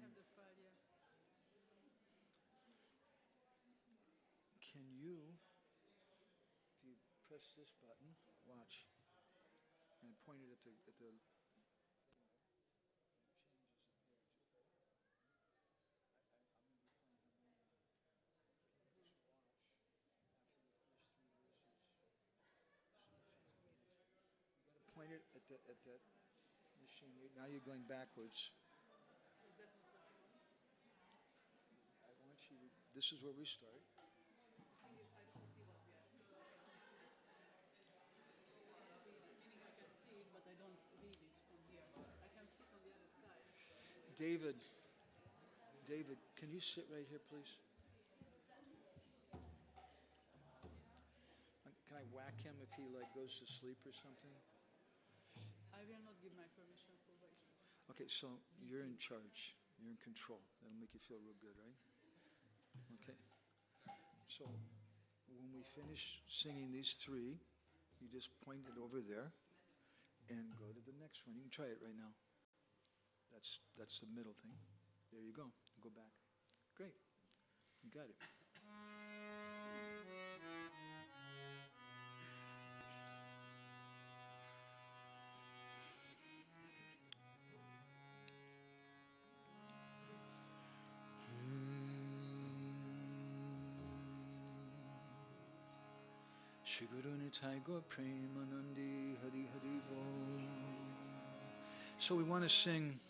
have the file, yeah. Can you, if you press this button, watch, and point it at the point it at that machine. Now you're going backwards. I want you to, this is where we start. I don't see what we are seeing. Meaning I can see it, but I don't read it from here. I can see it on the other side. David, can you sit right here, please? Can I whack him if he goes to sleep or something? I will not give my permission for Vaishnav. Okay, so you're in charge. You're in control. That'll make you feel real good, right? Okay. So when we finish singing these three, you just point it over there and go to the next one. You can try it right now. That's the middle thing. There you go. Go back. Great. You got it. Shri Guru Nitai Gaur Premanandi Hari Hari Bol. So we want to sing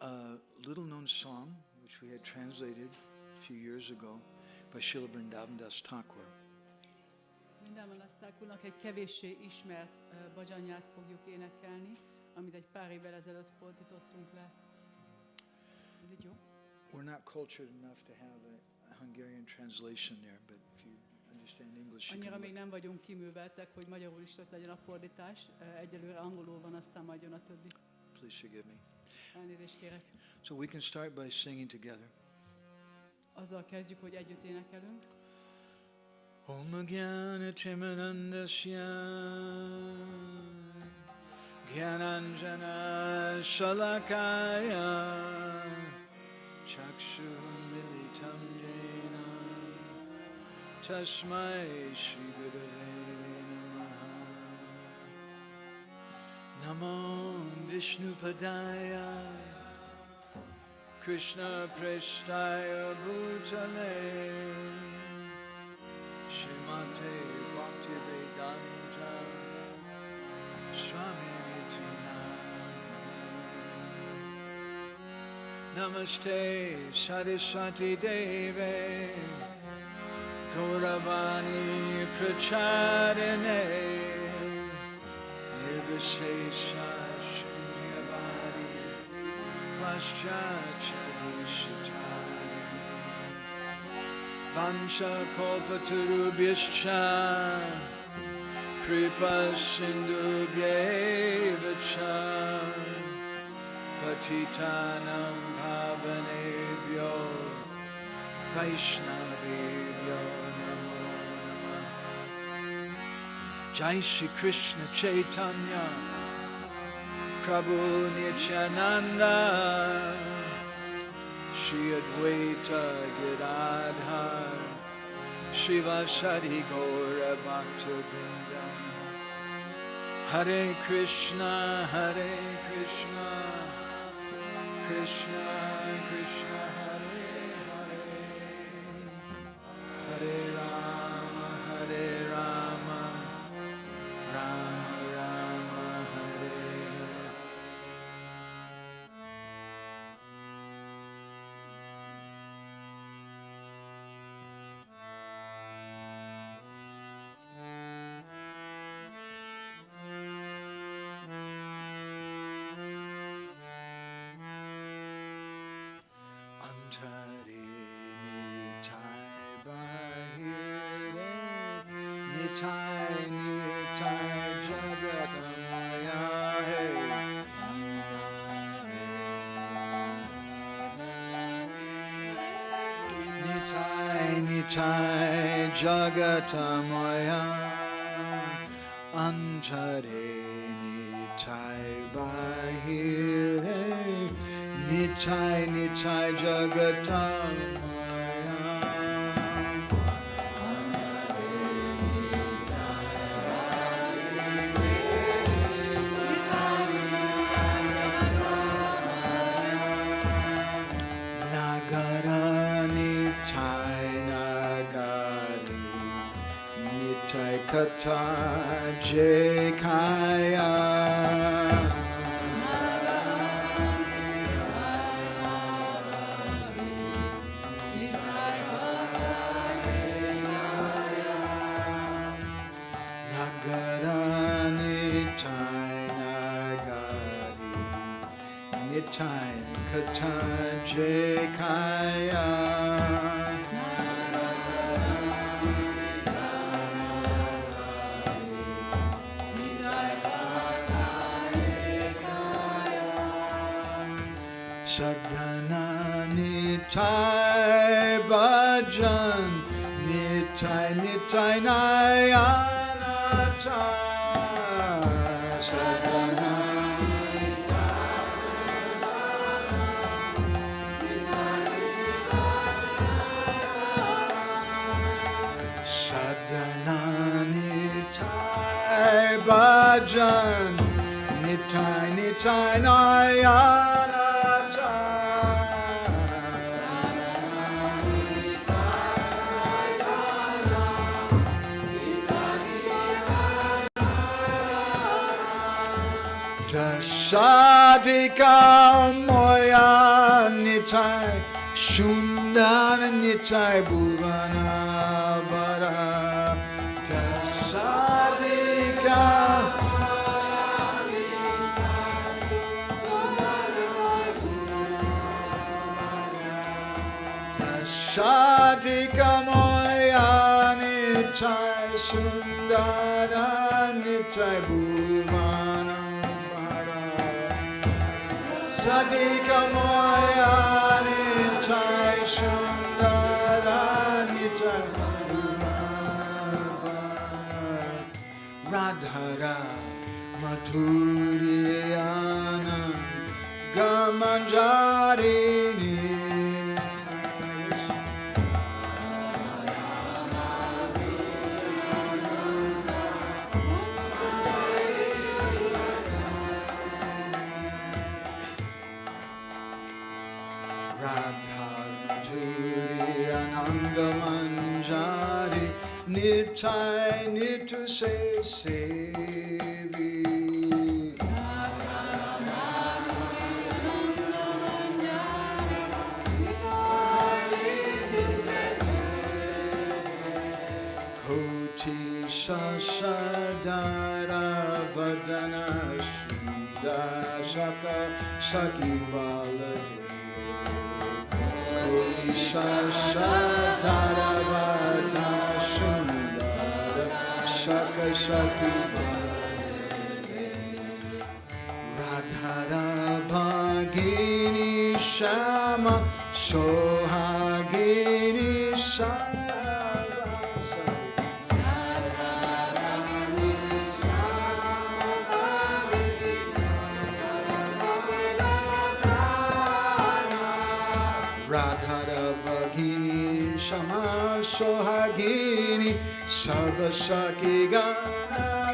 a little-known song, which we had translated a few years ago by Srila Vrindavan Thakur. Vrindavan Thakurnak egy kevéssé ismert bhajanját fogjuk énekelni, amit egy pár évvel ezelőtt fordítottunk le. Ez így jó? We're not cultured enough to have a Hungarian translation there, but if you understand English, annyira még nem vagyunk kiműveltek, hogy magyarul is ott legyen a fordítás. Egyelőre angolul van, aztán majd jön a többi. Please forgive me. Elnézést kérek. So we can start by singing together. Azzal kezdjük, hogy együtt énekelünk. Om Gyana Timirandasya Gyananjana Shalakaya Chakshu Militam Jena Tasmai Shri Gurave Namaha Namo Vishnupadaya Krishna Prestaya Bhutale Shrimate Bhaktivedanta Swaminiti Namane Namaste Saraswati Deve Gauravani Prachadane Nirvishesha Shunyavadi Paschachadishitadane Vansha Kalpatarubhyascha Kripa Sindhubhyevacha Patitanam Pavanebhyo Vaishnavebhyo Namo Namah. Jai Shri Krishna Chaitanya Prabhu Nityananda Shri Advaita Gadadhar Shivasari Gaura Bhaktivinoda Hare Krishna Krishna Krishna Hare Hare Hare Rama Rama Rama Hare Hare. Antare nitai bahire nitai jagatamaya hey. Nitai jagatamaya Antare nitai bahire Nitai Nitai Jagatam Nagara Nitai Nagari Nitai Kata Jekaya Nitai Kata Jekaya Sādhana Nitai Bhajan Nitai Nitai Nayanata Sādhana Bhajan Nitai Nitai Nayanata Dasadika Moya Nitai Shundana Nitai Bhuvana Bara Dasadika Dasadika Moya Nitai Shundana Nitai Bhuvana Sadika Moya Nitai Shundara Nitai Radhara Madhuriyana Gamanjarini Manjari Nitai Nitu Se Sevi Koti Sasadara Vadana Shaka Saki Balade Koti Sasadara Vadana Sundara Shaka Saki Radhara Bhagini Shama Sohagini Shama Radhara Bhagini Shama Sohagini Sabasaki Gana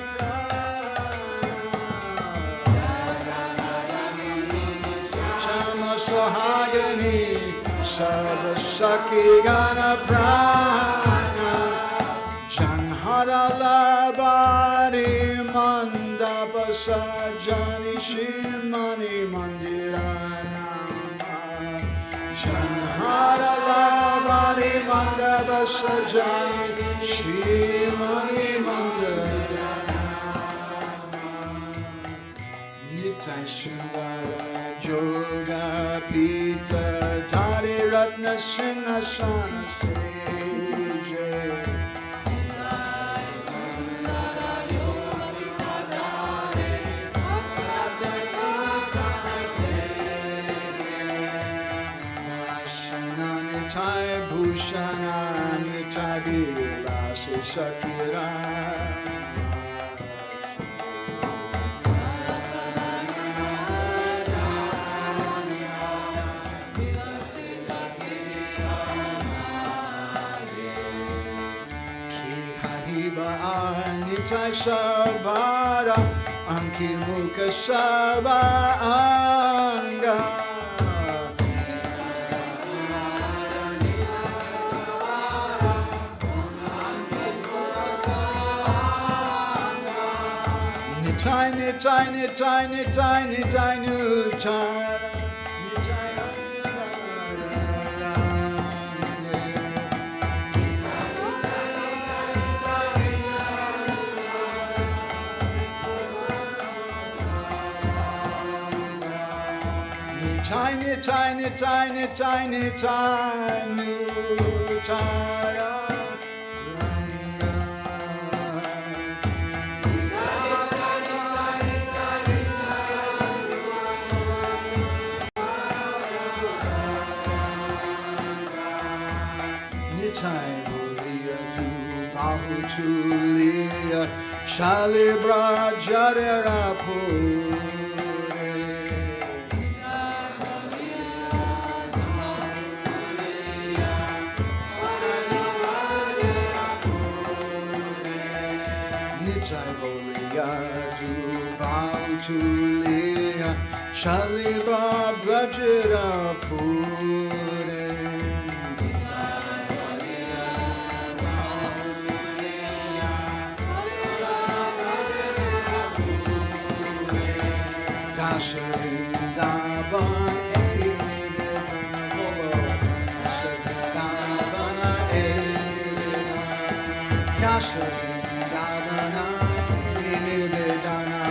Shama Sohagini Sabasaki Gana Prana Janhara Labari Mandapasa Jani Shimani Mandirana Janhara Labari Mandapasa Jani Shimani Mandirana Nitai Sundara Yoga Pita Dhari Ratna Singhasana Seje Vasana Nitai Bhushana Nitai Vilasi Shakira Nitai Sarvara Ankimukha Sarva Anga Nitai Nitai Nitai Nitai Nitai Nuchara Tiny, tiny, tiny, tiny, tiny, Tara. Nitai Bulia to Bahu Tulia, Shalibra Jaderapu. Shaliba Brajira Pure Dasharindavan Dasharindavana Nidana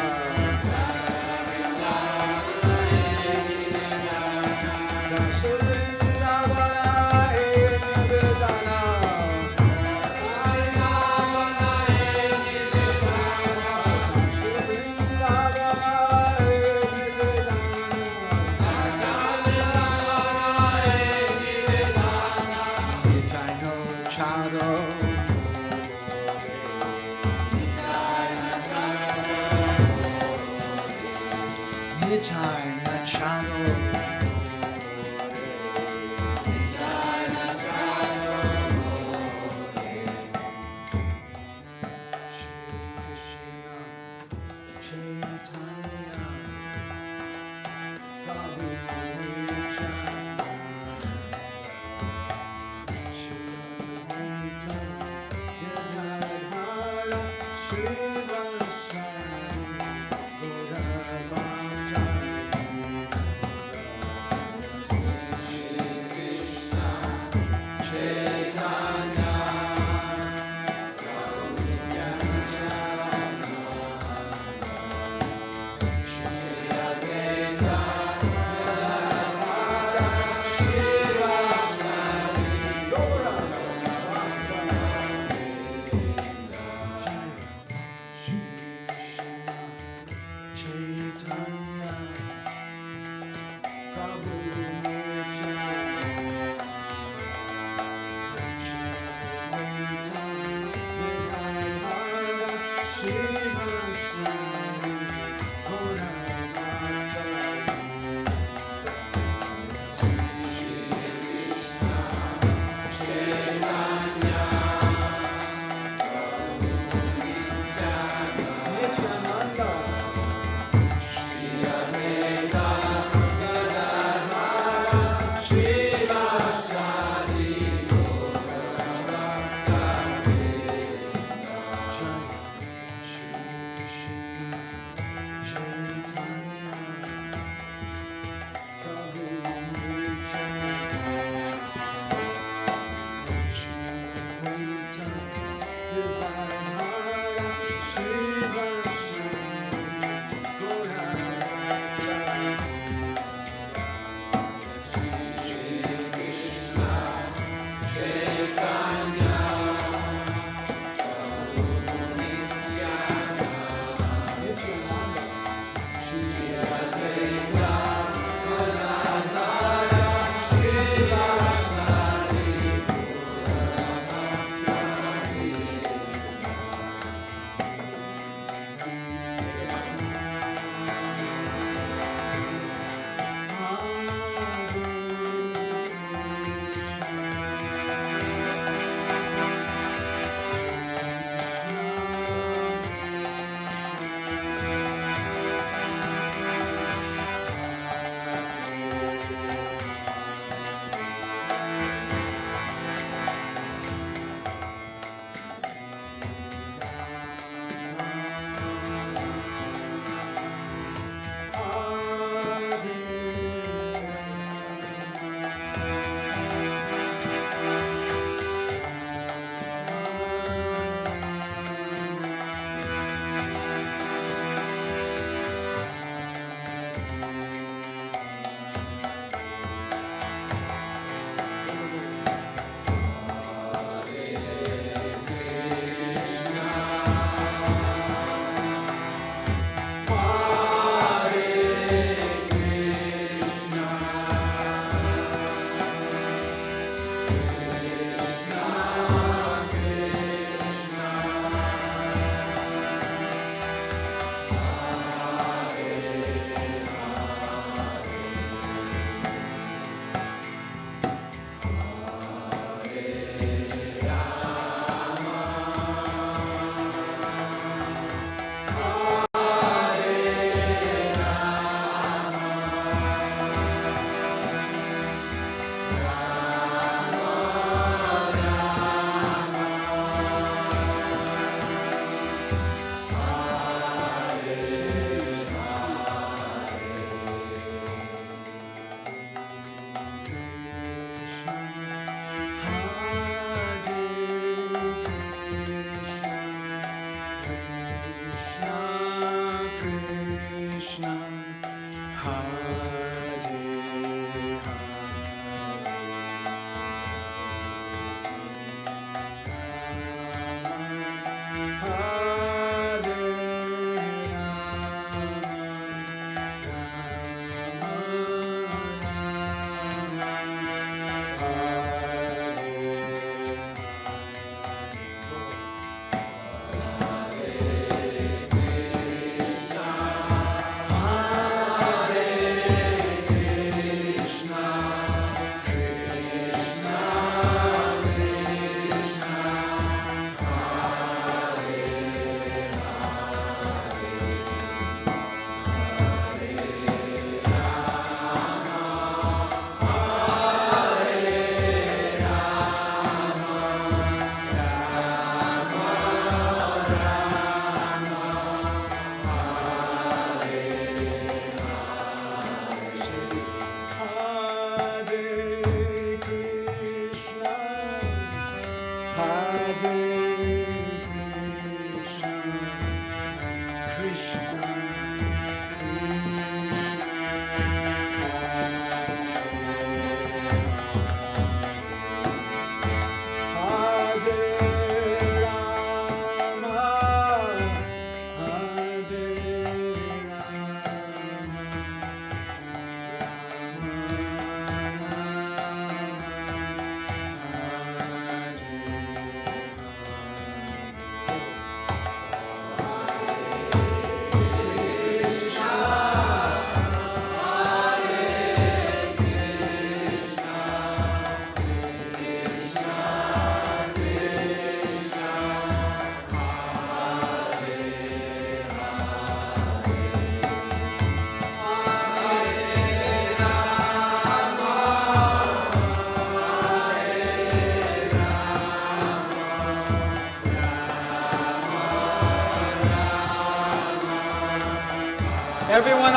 China Channel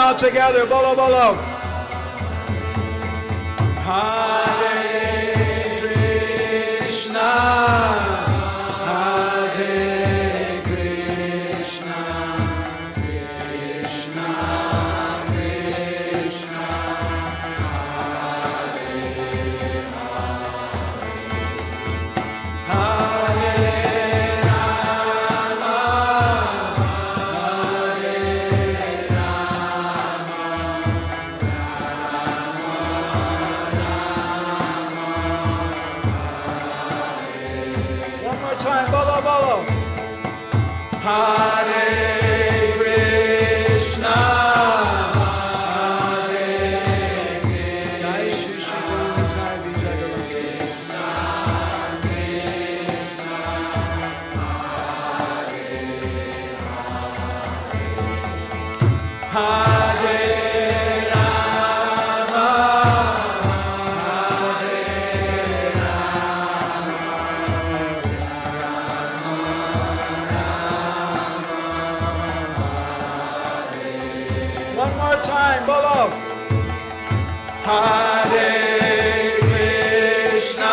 all together. Bolo, bolo. Hare Krishna, Hare Krishna, Krishna Krishna, Hare Hare, time, bolo, bolo. Hare Krishna, Hare Krishna. Jai Shri Shri Guru Nitai Vijay Guru. Krishna, Krishna, Hare Hare. Time, bolo. Hare Krishna,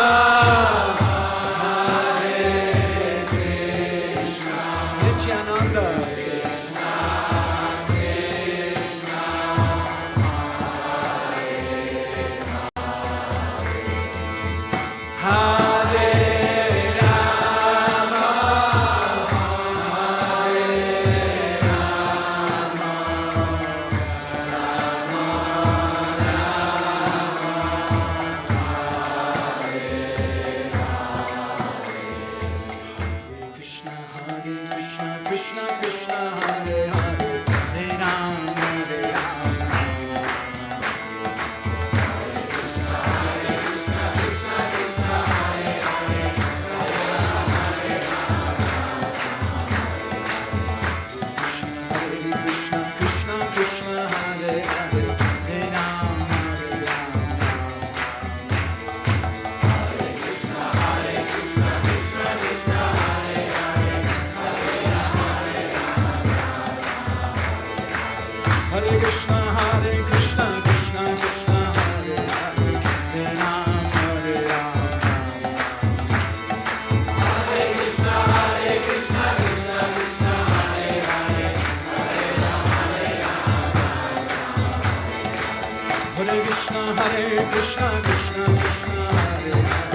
Hare Krishna, Nityananda. Krishna, Krishna, Hare Rama, Hare Rama. Krishna Krishna Hare Hare, Hare Rama Hare Rama, Hare Krishna Krishna Krishna Hare Hare, Hare Rama Hare Rama, Hare Krishna Krishna Krishna Hare Hare, Hare Rama Hare Rama, Hare Krishna Krishna Krishna Hare Hare, Hare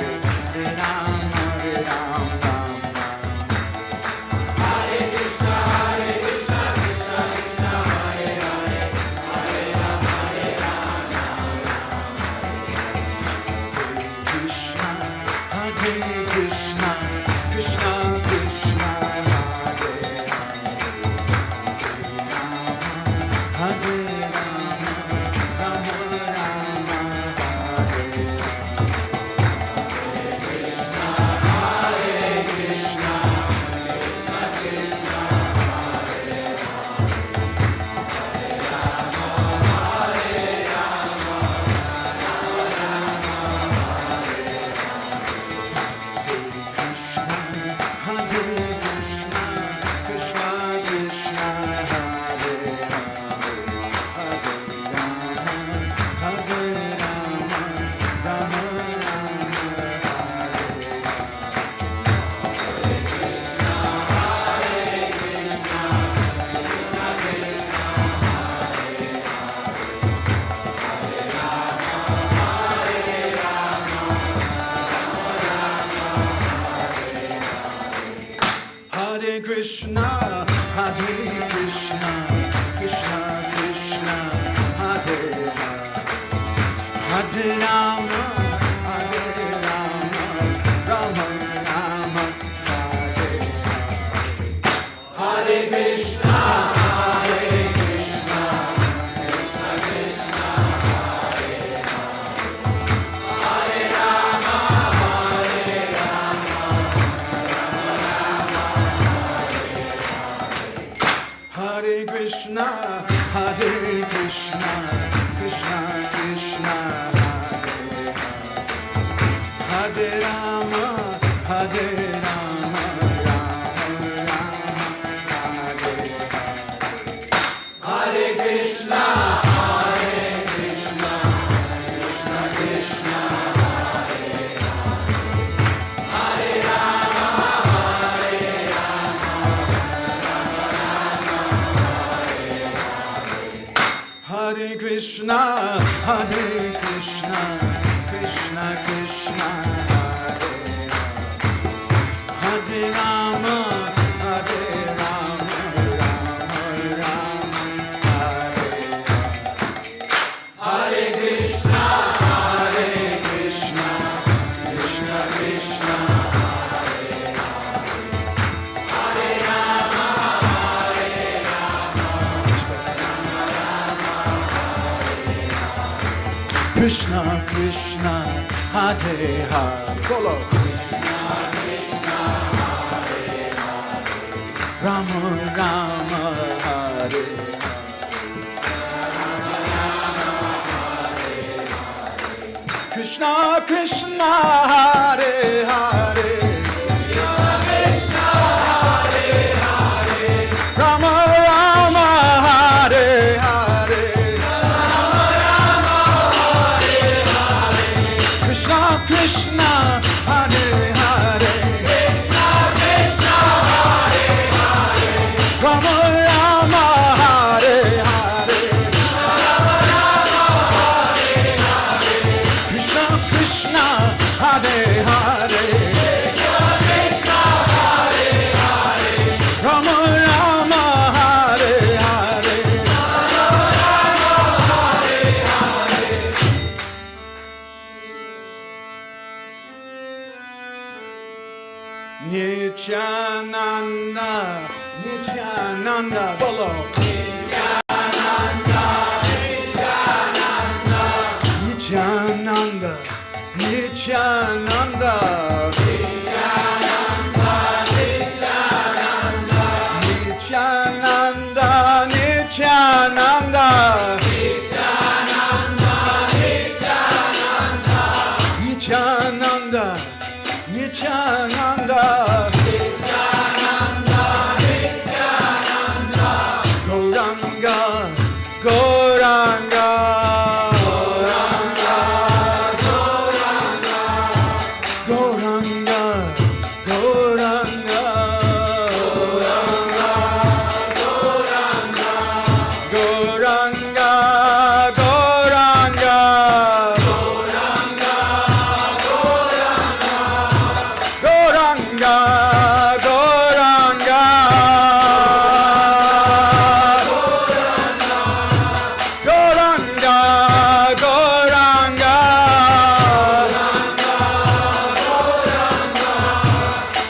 Rama Hare Rama. Hare Krishna Krishna Krishna Hare Hare, Hare Rama Hare Rama. Hare Krishna Krishna Krishna Hare Hare, Hare Rama Hare Rama. Hare Krishna Krishna Krishna Hare Hare, Hare Rama Hare Rama. Hare Krishna Krishna Krishna Hare Hare, Hare Rama Hare Rama. Hare Krishna Krishna Krishna Hare Hare, Hare Rama Rama Rama Hare Krishna, Hare Krishna, Krishna Krishna, Hare Hare, Hare Rama, Hare Rama, Rama Rama, Hare Hare. Hare Krishna, Hare Krishna, Krishna Krishna, Hare Hare, Hare Rama, Hare Rama, Rama Rama, Hare Krishna, Hare Krishna, Krishna Krishna, Hare Krishna, Hare Krishna, Krishna Krishna, Hare Rama, Hare Rama, Rama Rama, Hare Krishna, Hare Krishna, Krishna Krishna, Hare Rama, Hare Rama, Krishna Krishna, Hare Hare. Follow. Rama Rama, Hare Krishna Krishna, Hare Hare. Rama Rama, Hare Hare. Krishna Krishna, Hare Hare. Rama Rama, Hare Hare. Krishna Krishna, Hare Hare. Rama Rama, Hare Hare. Nityananda, Nityananda, bolo. Nityananda, Nityananda, Nityananda, Nityananda, Nityananda, Nityananda, Gauranga, Gauranga, Gauranga, Gauranga, Gauranga, Gauranga, Gauranga, Gauranga, Gauranga, Gauranga,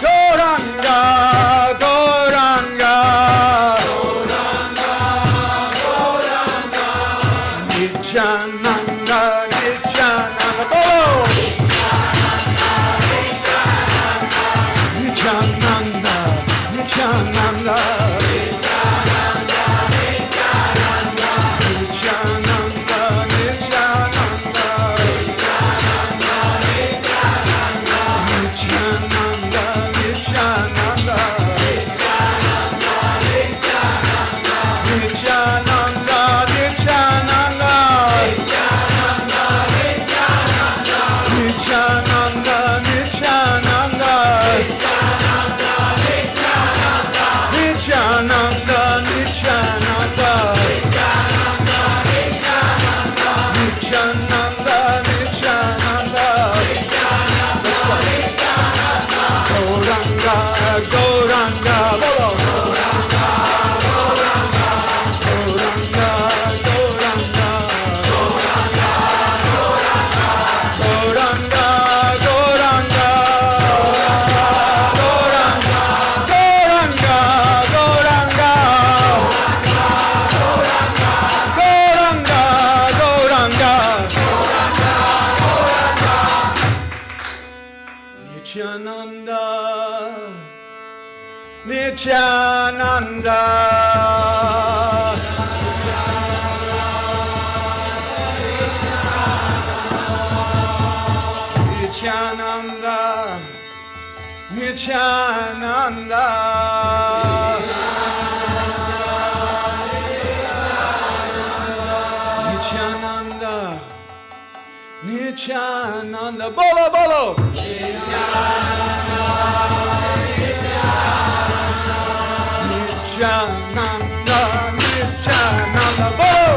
Gauranga, Gauranga, Nityananda, Nityananda, oh! Nityananda, Nityananda, Nityananda, Nityananda, Nityananda, Nityananda, Nityananda, Nityananda, Nityananda, Nityananda, Nityananda, Nityananda, Nityananda, Nityananda, Gauranga, Gauranga, bolo. Gauranga, Gauranga, Gauranga, Gauranga, Gauranga, Gauranga, Gauranga, Gauranga, Nityananda, Nityananda, Nityananda, Nityananda, Nityananda, Nityananda, bolo, bolo. Nityananda, Nityananda, bolo.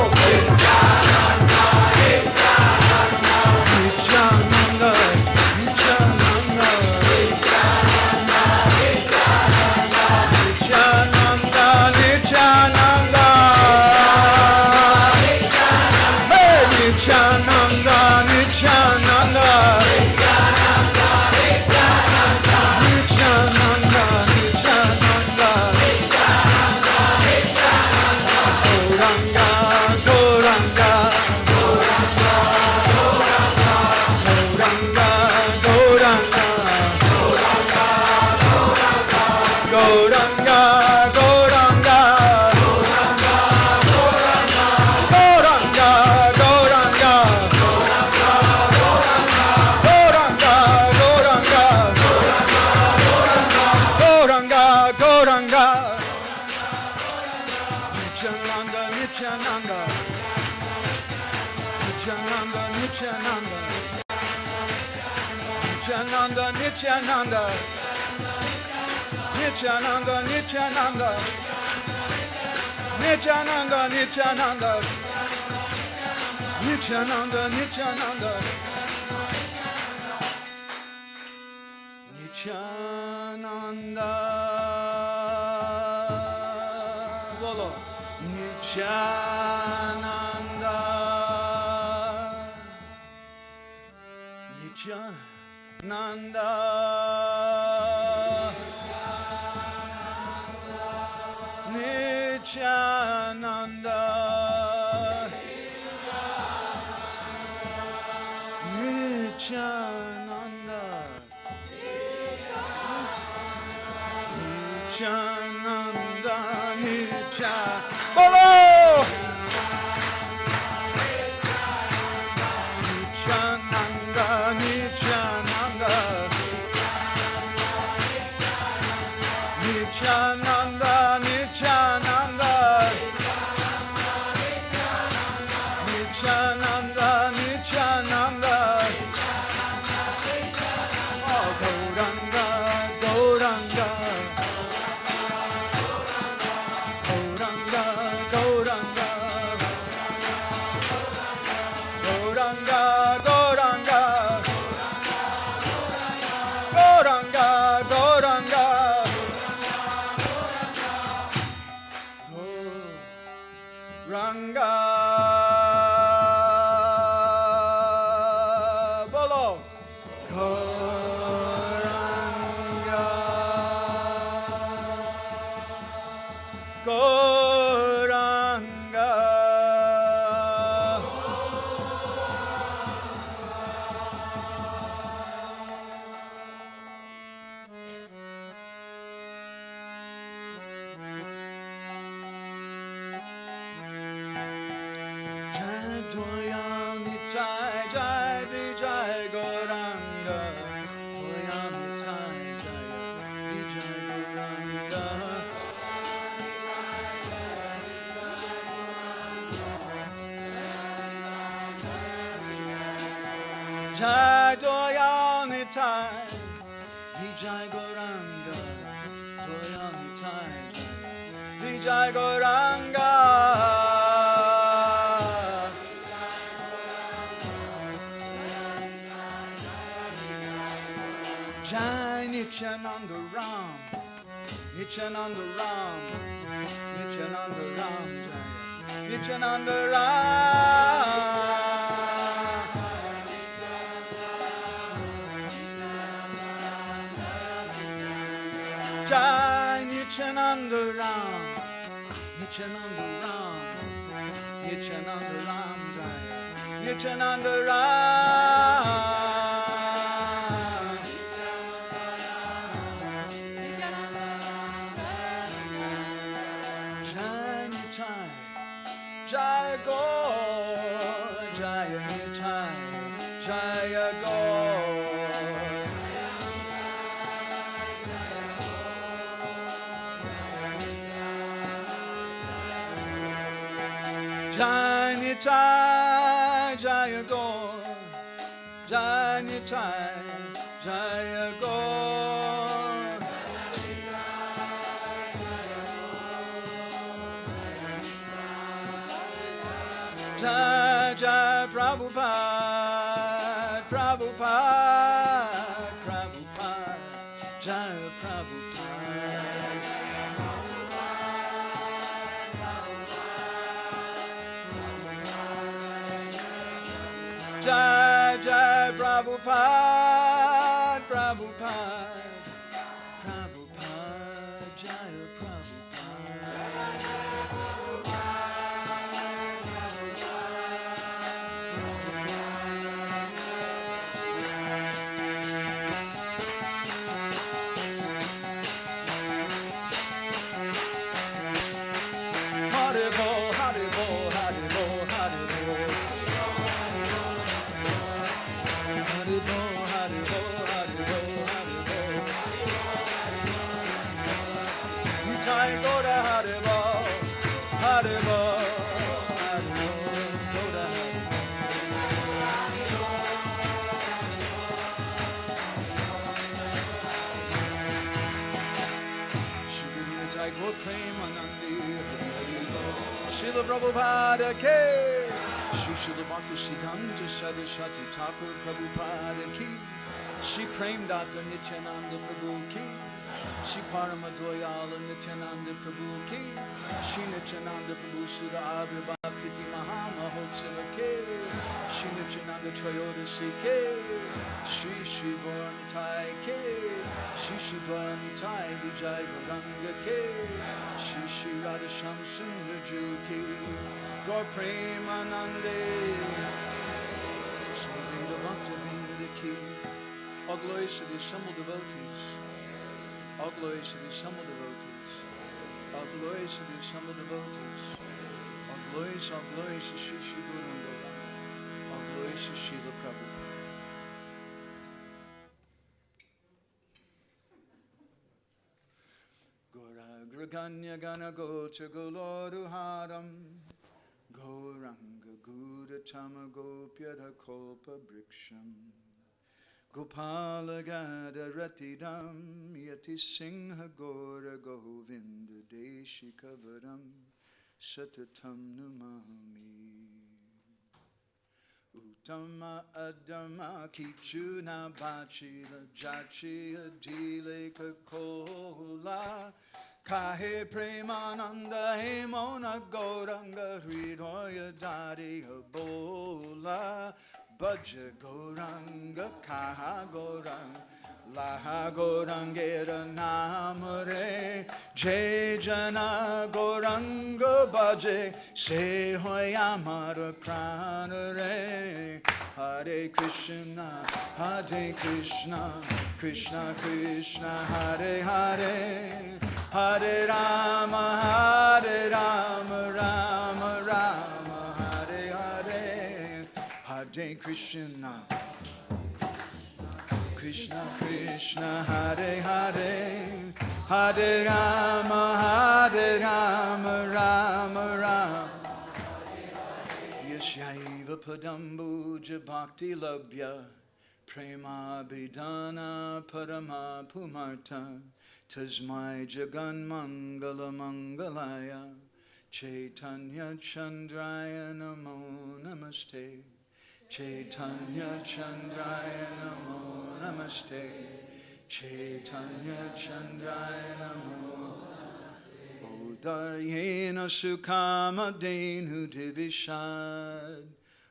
Nityananda, Nityananda. Nityananda, Nityananda. Nityananda, Nityananda. Nityananda, Nityananda. Nityananda, Nityananda. Nityananda. Bolo. Nityananda. Nityananda. Nityananda. Nityananda. Nityananda. Nityananda. Bolo! Nityananda. Nityananda. Nityananda. Nityananda. Nityananda. Nityananda. Oh, Gauranga, Gauranga. Gauranga, Gauranga. Gauranga, Gauranga. Gauranga, Gauranga. Gauranga. Bolo. Gauranga. Gauranga. Jai Dvayani Jai Jai Vijay Gauranga. Dvayani Jai Jai Vijay Gauranga. Jai Dvayani Jai Vijay Gauranga. Dvayani Jai Jai Vijay Gauranga. Jai Nityananda Ram, Nityananda Ram, Nityananda Ram, Jai Nityananda Ram. Jai Nityananda Ram, Nityananda Ram, Nityananda Ram, Jai Nityananda Ram. Jaya Go, Jaya Nitai, Jaya Go. Jaya Nitai, Jaya Go, Jaya Nitai, Jaya Go. Jai Jai Prabhupada, Prabhupada, Prabhupada, Jai Prabhupada. Jai Jai Prabhupada, Prabhupada, Prabhupada, Jai Prabhupada. Haribo, Haribo, Haribo, Haribo. Haribo, Haribo. Srila Prabhupada Ki. Shri Srila Bhakti Siddhanta Saraswati Thakur Prabhupada Ki. Shri Prem Data Nityananda Prabhu Ki. Shri Parama Doyala Nityananda Prabhu Ki. Shri Nityananda Prabhu Sudha Avirbhav Titi Mahamahotsava Ki. Shri Nityananda Trayodasi Ki. Shri Shri Gauranitai Ki. Shri Shri Dwayanitai Vijay Gauranga Ki. Shri Shri Radhasham Sundar Ju Ki. Gaur Premanande. Shri Veda Bhakta Vinda Ki. All glories to the assembled devotees. All glories to the assembled devotees. All glories to the assembled devotees. All glories to Shri Shri Guru Gauranga. All glories to Srila Prabhupada. Gauragraganya Gana Gocha Goloruharam Gauranga Gudatama Gopyada Kolpa Briksham Gopala Gada Ratidam Yati Singha Gora Govinda Deshi Kavaram Satatam Namami Uttama Adama Kichuna Bachila Jachi Adile Kakola Kahe Premananda Hemona Gauranga Hridoya Dari Abola Bhaja Gauranga Kaha Gauranga Laha Gaurangera Namare Jai Jana Gauranga Bhaje Se Hoyamara Pranare Hare Krishna Krishna Krishna Hare Hare Hare Rama Rama Rama Hare Hare Hare Krishna Krishna Krishna Hare Hare Hare Rama Rama Rama Yashaiva Padambuja Bhakti Labhya Prema Bidana Parama Pumarta Tasmai Jagan Mangala Mangalaya Chaitanya Chandraya Namo Namaste Chaitanya Chandraya Namo Namaste Chaitanya Chandraya Namo Odaryena Sukamadenu Divishad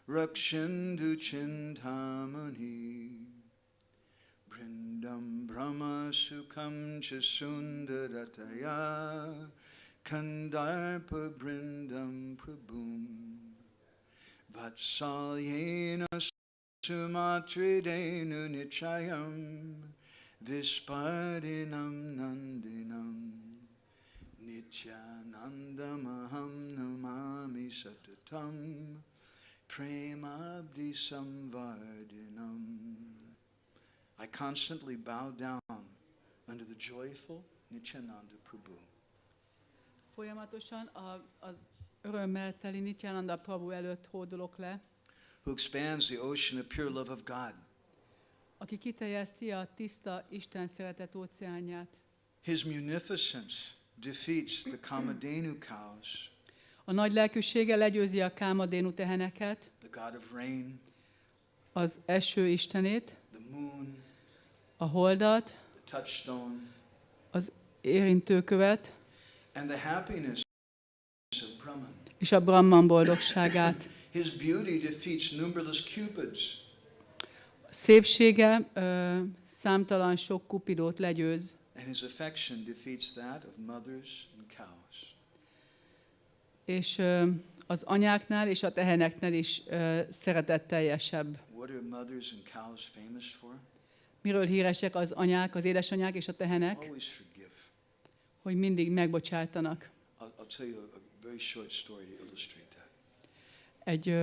Rakshindu Chintamani Brindam Brahma Sukham Chasundarataya Kandarpa Brindam Prabhum Vatsalyena Sumatridenu Nichayam Vispadinam Nandinam Nityanandamaham Namami Satatam Premabdi Samvardinam. I constantly bow down under the joyful Nityananda Prabhu. Folyamatosan az örömmel teli Nityananda Prabhu előtt hódolok le, Who expands the ocean of pure love of God. aki kiterjeszti a tiszta Isten szeretet óceánját. His munificence defeats the Kamadhenu cows, A nagy lelkűsége legyőzi a Kámadénu teheneket, the god of rain, az eső istenét, the moon, a holdat, the touchstone, az érintőkövet, and the happiness of Brahman. és a Brahman boldogságát. His beauty defeats numberless cupids, Szépsége számtalan sok kupidót legyőz, and his affection defeats that of mothers and cows. és az anyáknál és a teheneknél is szeretetteljesebb. What are mothers and cows famous for? Miről híresek az anyák, az édesanyák és a tehenek? Always forgive. Hogy mindig megbocsájtanak. I'll tell you a very short story to illustrate that. Egy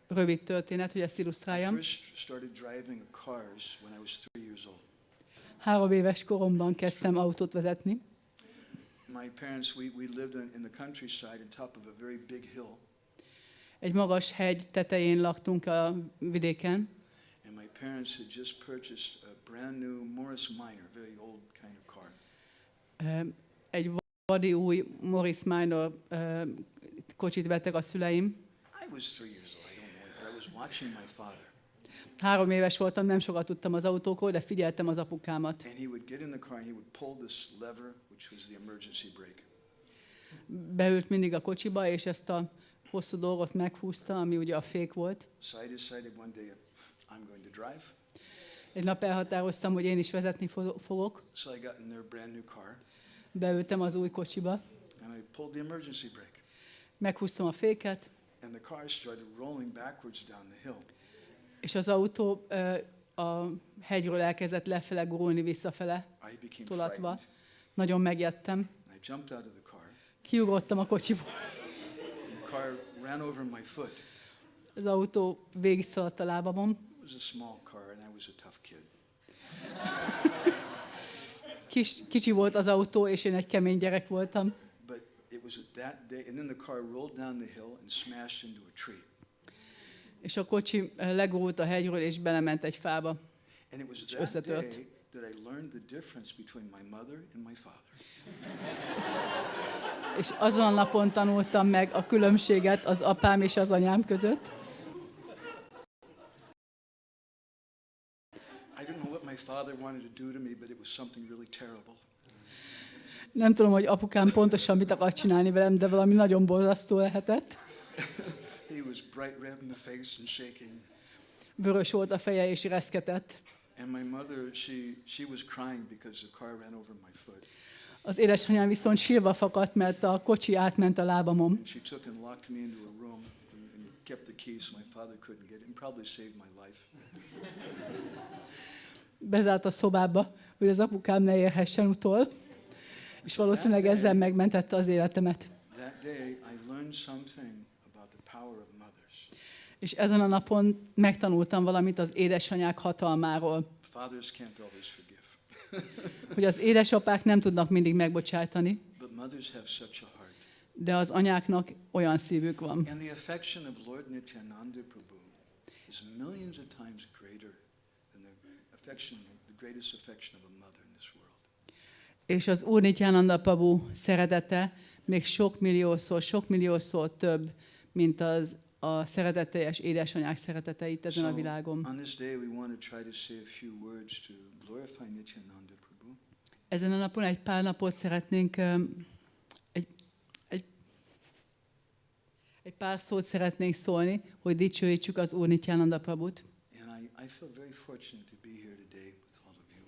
rövid történet, hogy ezt I illusztráljam. first started driving cars when I was 3 years old. 3 éves koromban kezdtem autót vezetni. My parents, we lived in the countryside on top of a very big hill. Egy magas hegy tetején laktunk a vidéken, And my parents had just purchased a brand new Morris Minor, very old kind of car. egy vadi új Morris Minor kocsit vettek a szüleim. I was 3 years old. I don't know, but I was watching my father. 3 éves voltam, nem sokat tudtam az autókról, de figyeltem az apukámat. And he would get in the car and he would pull this lever, which was the emergency brake. Beült mindig a kocsiba, és ezt a hosszú dolgot meghúzta, ami ugye a fék volt. So I decided one day I'm going to drive. Egy nap elhatároztam, hogy én is vezetni fogok. So I got in their brand new car Beültem az új kocsiba, and I pulled the emergency brake. meghúztam a féket, And the car started rolling backwards down the hill. és az autó a hegyről elkezdett lefele gurulni visszafele, I became tolatva. frightened. Nagyon megijedtem. I jumped out of the car. Kiugrottam a kocsiból. The car ran over my foot. Az autó végigszaladt a lábamon. It was a small car and I was a tough kid. Kicsi volt az autó, és én egy kemény gyerek voltam. But it was at that day, and then the car rolled down the hill and smashed into a tree. És a kocsi legurult a hegyről, és belement egy fába. And it was És that összetört. day that I learned the difference between my mother and my father. És azon a napon tanultam meg a különbséget az apám és az anyám között. I don't know what my father wanted to do to me, but it was something really terrible. Nem tudom, hogy apukám pontosan mit akart csinálni velem, de valami nagyon borzasztó lehetett. He was bright red in the face and shaking. Vörös volt a feje, és reszketett. And my mother, she was crying because the car ran over my foot. Az édesanyám viszont sírva fakadt, mert a kocsi átment a lábamon. And she took and locked me into a room and kept the keys so my father couldn't get it and probably saved my life. Bezárt a szobába, hogy az apukám ne érhessen utol, és valószínűleg ezzel megmentette az életemet. That day I learned something about the power of mothers. És ezen a napon megtanultam valamit az édesanyák hatalmáról, Fathers can't always forgive. hogy az édesapák nem tudnak mindig megbocsátani, But mothers have such a heart. de az anyáknak olyan szívük van. And the affection of Lord Nityananda Prabhu is millions of times greater than the greatest affection of a mother in this world. És az Úr Nityananda Prabhu szeretete még sok milliószor több, mint a szeretetteljes édesanyák szeretete itt ezen a világon. On this day we want to try to say a few words to glorify Nityananda Prabhu. Ezen a napon egy pár napot szeretnénk, egy pár szót szeretnénk szólni, hogy dicsőítsük az Úr Nityananda Prabhut. And I feel very fortunate to be here today with all of you.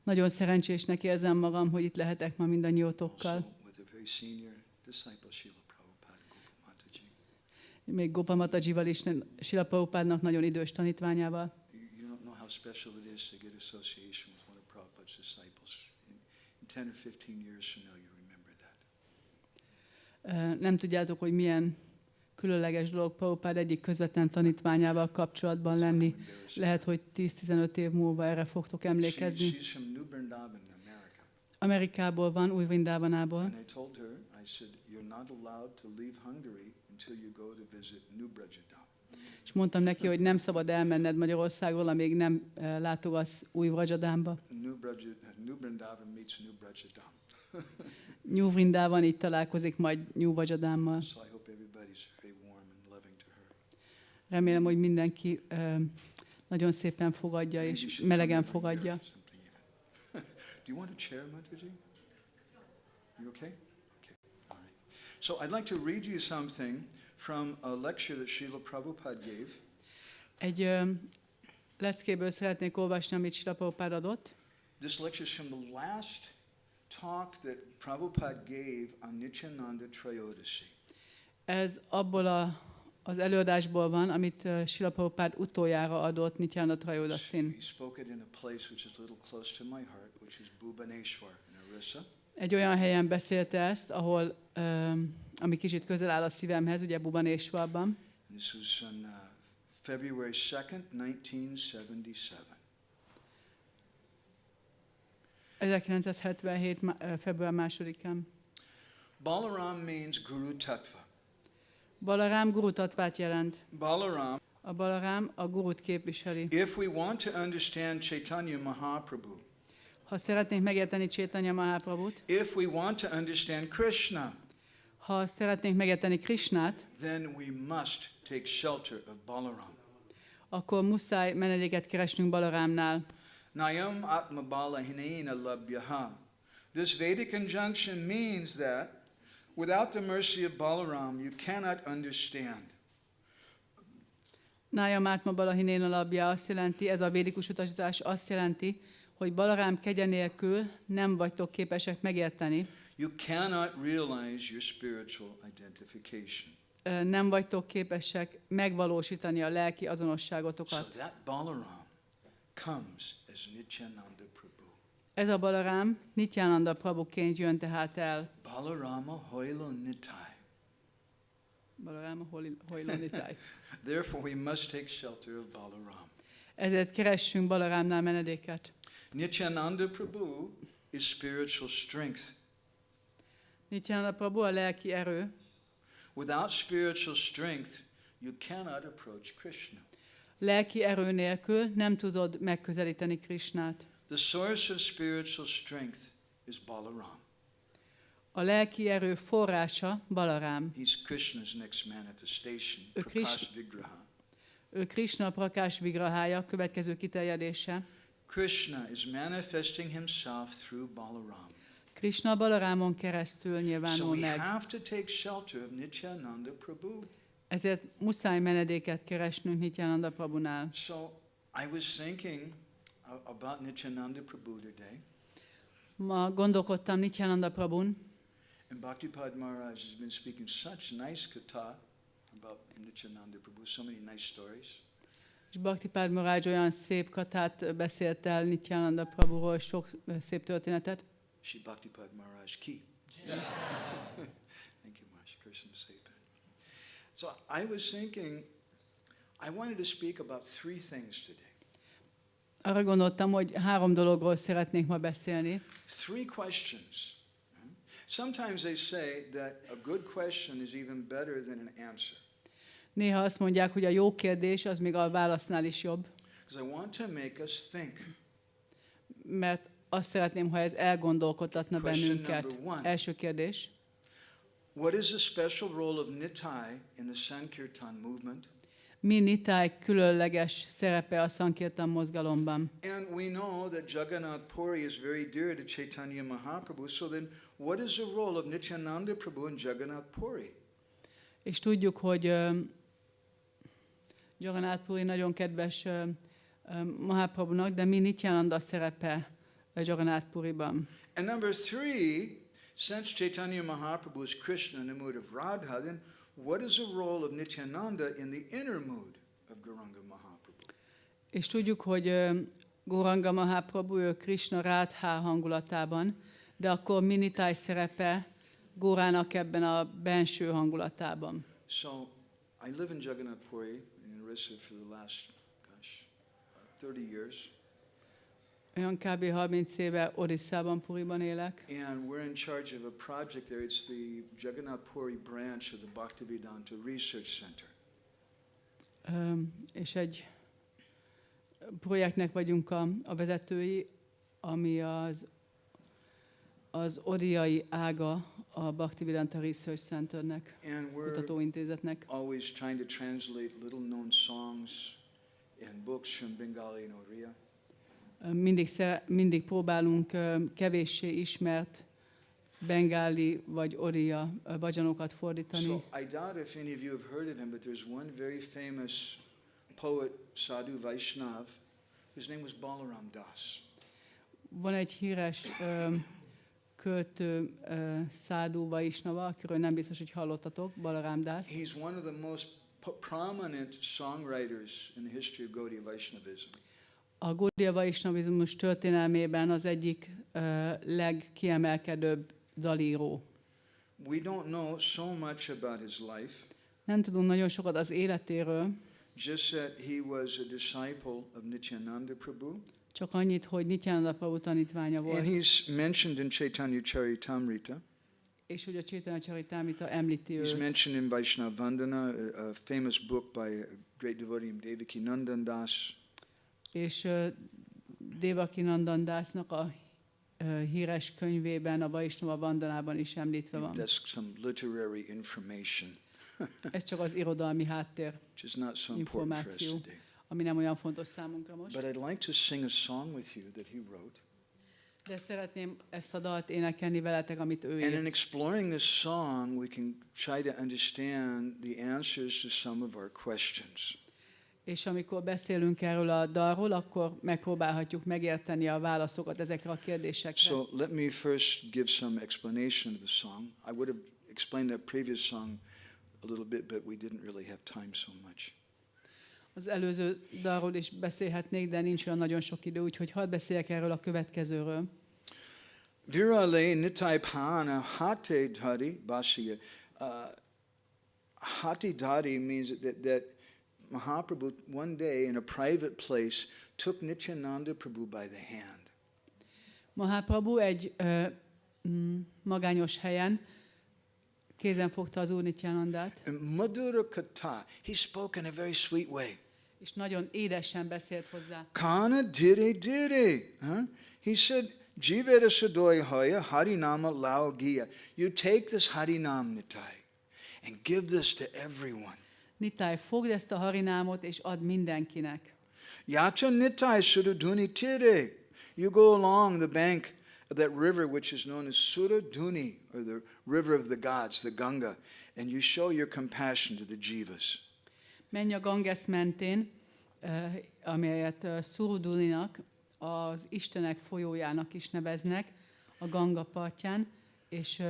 Nagyon szerencsésnek érzem magam, hogy itt lehetek ma mindannyiótokkal. Also with a very senior disciple, Srila Prabhupada, Gopa Mataji. Még Gopa Matajival is, Srila Prabhupádnak nagyon idős tanítványával. You don't know how special it is to get association with one of Prabhupada's disciples. In 10 or 15 years from now, you remember that. Nem tudjátok, hogy milyen különleges dolog Prabhupád egyik közvetlen tanítványával kapcsolatban lenni. Lehet, hogy 10-15 év múlva erre fogtok emlékezni. She's from New Vrindavan, America. Amerikából van, Új Vrindávanából. And I told her, I said, you're not allowed to leave Hungary until you go to visit New Brajadam. És mondtam neki, hogy nem szabad elmenned Magyarországról, amíg nem látogatsz Új Vrajadámba. New Vrindavan meets New Brajadam. New Vrindában így találkozik majd New Vrajadámmal. So I hope everybody's very warm and loving to her. Remélem, hogy mindenki nagyon szépen fogadja és melegen fogadja. Do you want a chair, Mataji? You okay? Okay. All right. So I'd like to read you something from a lecture that Srila Prabhupada gave. Egy leckéből szeretnék olvasni, amit Srila Prabhupada adott. This lecture is from the last talk that Prabhupada gave on Nityananda Trayodasi. Ez abból az előadásból van, amit Srila Prabhupada utoljára adott Nityananda Trayodasin. He spoke it in a place which is a little close to my heart, which is Bhubaneswar in Orissa. Egy olyan helyen beszélte ezt, ahol, ami kicsit közel áll a szívemhez, ugye Bhubaneswarban. This was on February 2nd, 1977. 1977. Február 2-án. Balaram means Guru Tattva. Balarám Guru Tattvát jelent. Balaram, A Balarám a Gurut képviseli. if we want to understand Chaitanya Mahaprabhu, Ha szeretnénk megérteni Chaitanya Mahaprabhut, if we want to understand Krishna, Ha szeretnénk megérteni Krisnát, then we must take shelter of Balaram. akkor muszáj menedéket keresnünk Balarámnál. Nayam atma bala hinena labhyaha. This Vedic injunction means that without the mercy of Balaram, you cannot understand. Nájam átma balahinéna labja azt jelenti, ez a védikus utasítás azt jelenti, hogy Balarám kegye nélkül nem vagytok képesek megérteni. You cannot realize your spiritual identification. Nem vagytok képesek megvalósítani a lelki So azonosságotokat. that Balaram comes as Nityananda Prabhu. Ez a Balarám Nityananda Prabhuként jön tehát el. Balarama Hoilo Nitai. Balarám hojlanitáj. Therefore we must take shelter of Balaram. Ezért keressünk Balarámnál menedéket. Nityananda Prabhu is spiritual strength. Nityananda Prabhu a lelki erő. Without spiritual strength, you cannot approach Krishna. Lelki erő nélkül nem tudod megközelíteni Krisnát. The source of spiritual strength is Balaram. A lelki erő forrása Balarám. He's Krishna's next manifestation, Ő Prakash Vigraha. Ő Krishna Prakás Vigrahája, következő kiterjedése. Krishna is manifesting himself through Balaram. Krishna Balarámon keresztül So nyilvánul we meg. have to take shelter of Nityananda Prabhu. Ezért muszáj menedéket keresnünk Nityananda Prabhunál. So I was thinking about Nityananda Prabhu today, Ma gondolkodtam Nityananda Prabhun, and Bhaktipad Maharaj has been speaking such nice katha about Nityananda Prabhu, so many nice stories. és Bhaktipád Maharaj olyan szép katát beszélt el Nityananda Prabhuról, sok szép történetet. Shri Bhaktipad Maharaj ki. Thank you, Maharaj. Krishna Sepan. So I was thinking, I wanted to speak about three things today. Arra gondoltam, hogy 3 dologról szeretnék ma beszélni. Three questions. Sometimes they say that a good question is even better than an answer. Néha azt mondják, hogy a jó kérdés az még a válasznál is jobb, Because I want to make us think. mert azt szeretném, ha ez elgondolkodtatna Question bennünket. number 1. Első kérdés. What is the special role of Nitai in the Sankirtan movement? Mi Nitai különleges szerepe a Sankirtan mozgalomban? And we know that Jagannath Puri is very dear to Chaitanya Mahaprabhu. So then, what is the role of Nityananda Prabhu and Jagannath Puri? És tudjuk, hogy Jagannath Puri nagyon kedves Mahaprabhunak, de mi Nityananda szerepe Jagannath Puriban? And number 3, since Chaitanya Mahaprabhu is Krishna in the mood of Radha, then what is the role of Nityananda in the inner mood of Gauranga Mahaprabhu? És tudjuk, hogy Gauranga Mahaprabhu ő Krishna Radha hangulatában, de akkor mi Nitai szerepe Gaurának ebben a benső hangulatában? So, I live in Jagannath Puri in Orissa for the last, 30 years. Olyan kb. 30 éve Orissában, Puriban élek, And we're in charge of a project there. It's the Jagannath Puri branch of the Bhaktivedanta Research Center. És egy projektnek vagyunk a vezetői, ami az oriai ága a Bhaktivedanta Research Centernek, And we're kutatóintézetnek. always trying to translate little known songs and books from Bengali and Oriya. Mindig próbálunk kevéssé ismert bengáli vagy oriya bhajanokat fordítani. So I doubt if any of you have heard of him, but there's one very famous poet, Sadhu Vaishnav, whose name was Balaram Das. Van egy híres költő Sadhu Vaishnava, akiről nem biztos, hogy hallottatok, Balaram Das. He's one of the most prominent songwriters in the history of Gaudiya Vaishnavism. A Gaudiya Vaishnavizmus történelmében az egyik legkiemelkedőbb dalíró. We don't know so much about his life, Nem tudunk nagyon sokat az életéről, just that he was a disciple of Nityananda Prabhu. csak annyit, hogy Nityananda Prabhu tanítványa And volt, he's mentioned in Chaitanya Charitamrita. és hogy a Chaitanya Charitamrita említi He's őt. mentioned in Vaishnava Vandana, a famous book by a great devotee named Devaki Nandan Das. És Devaki Nandan Dasnak a híres könyvében, a Vaishnava-bandanában is említve van. That's some literary information, Ez csak az irodalmi háttér which is not so important for us információ, today. ami nem olyan fontos számunkra most. But I'd like to sing a song with you that he wrote. De szeretném ezt a dalt énekelni veletek, amit ő And in írt. exploring this song, we can try to understand the answers to some of our questions. És amikor beszélünk erről a dalról, akkor megpróbálhatjuk megérteni a válaszokat ezekre a kérdésekre. So let me first give some explanation of the song. I would have explained that previous song a little bit, but we didn't really have time so much. Az előző dalról is beszélhetnék, de nincs olyan nagyon sok idő, úgyhogy hadd beszéljek erről a következőről. Virale nitai pana hate dhari basiya. Hate dhari means that Mahaprabhu one day in a private place took Nityananda Prabhu by the hand. Mahaprabhu egy magányos helyen kézen fogta az Úr Nityanandát, And Madhura Kata, he spoke in a very sweet way. és nagyon édesen beszélt hozzá. Kana dire. He said, Jivera Sadoy Haya Harinama Lao Giya. You take this Harinam Nitai and give this to everyone. Nitai, fogd ezt a harinámot, és add mindenkinek. Yacha Nitai Suraduni Tire. You go along the bank of that river which is known as Suraduni, or the river of the gods, the Ganga, and you show your compassion to the jivas. Menj a Ganges mentén, amelyet Suruduninak, az Istenek folyójának is neveznek, a Ganga partján, és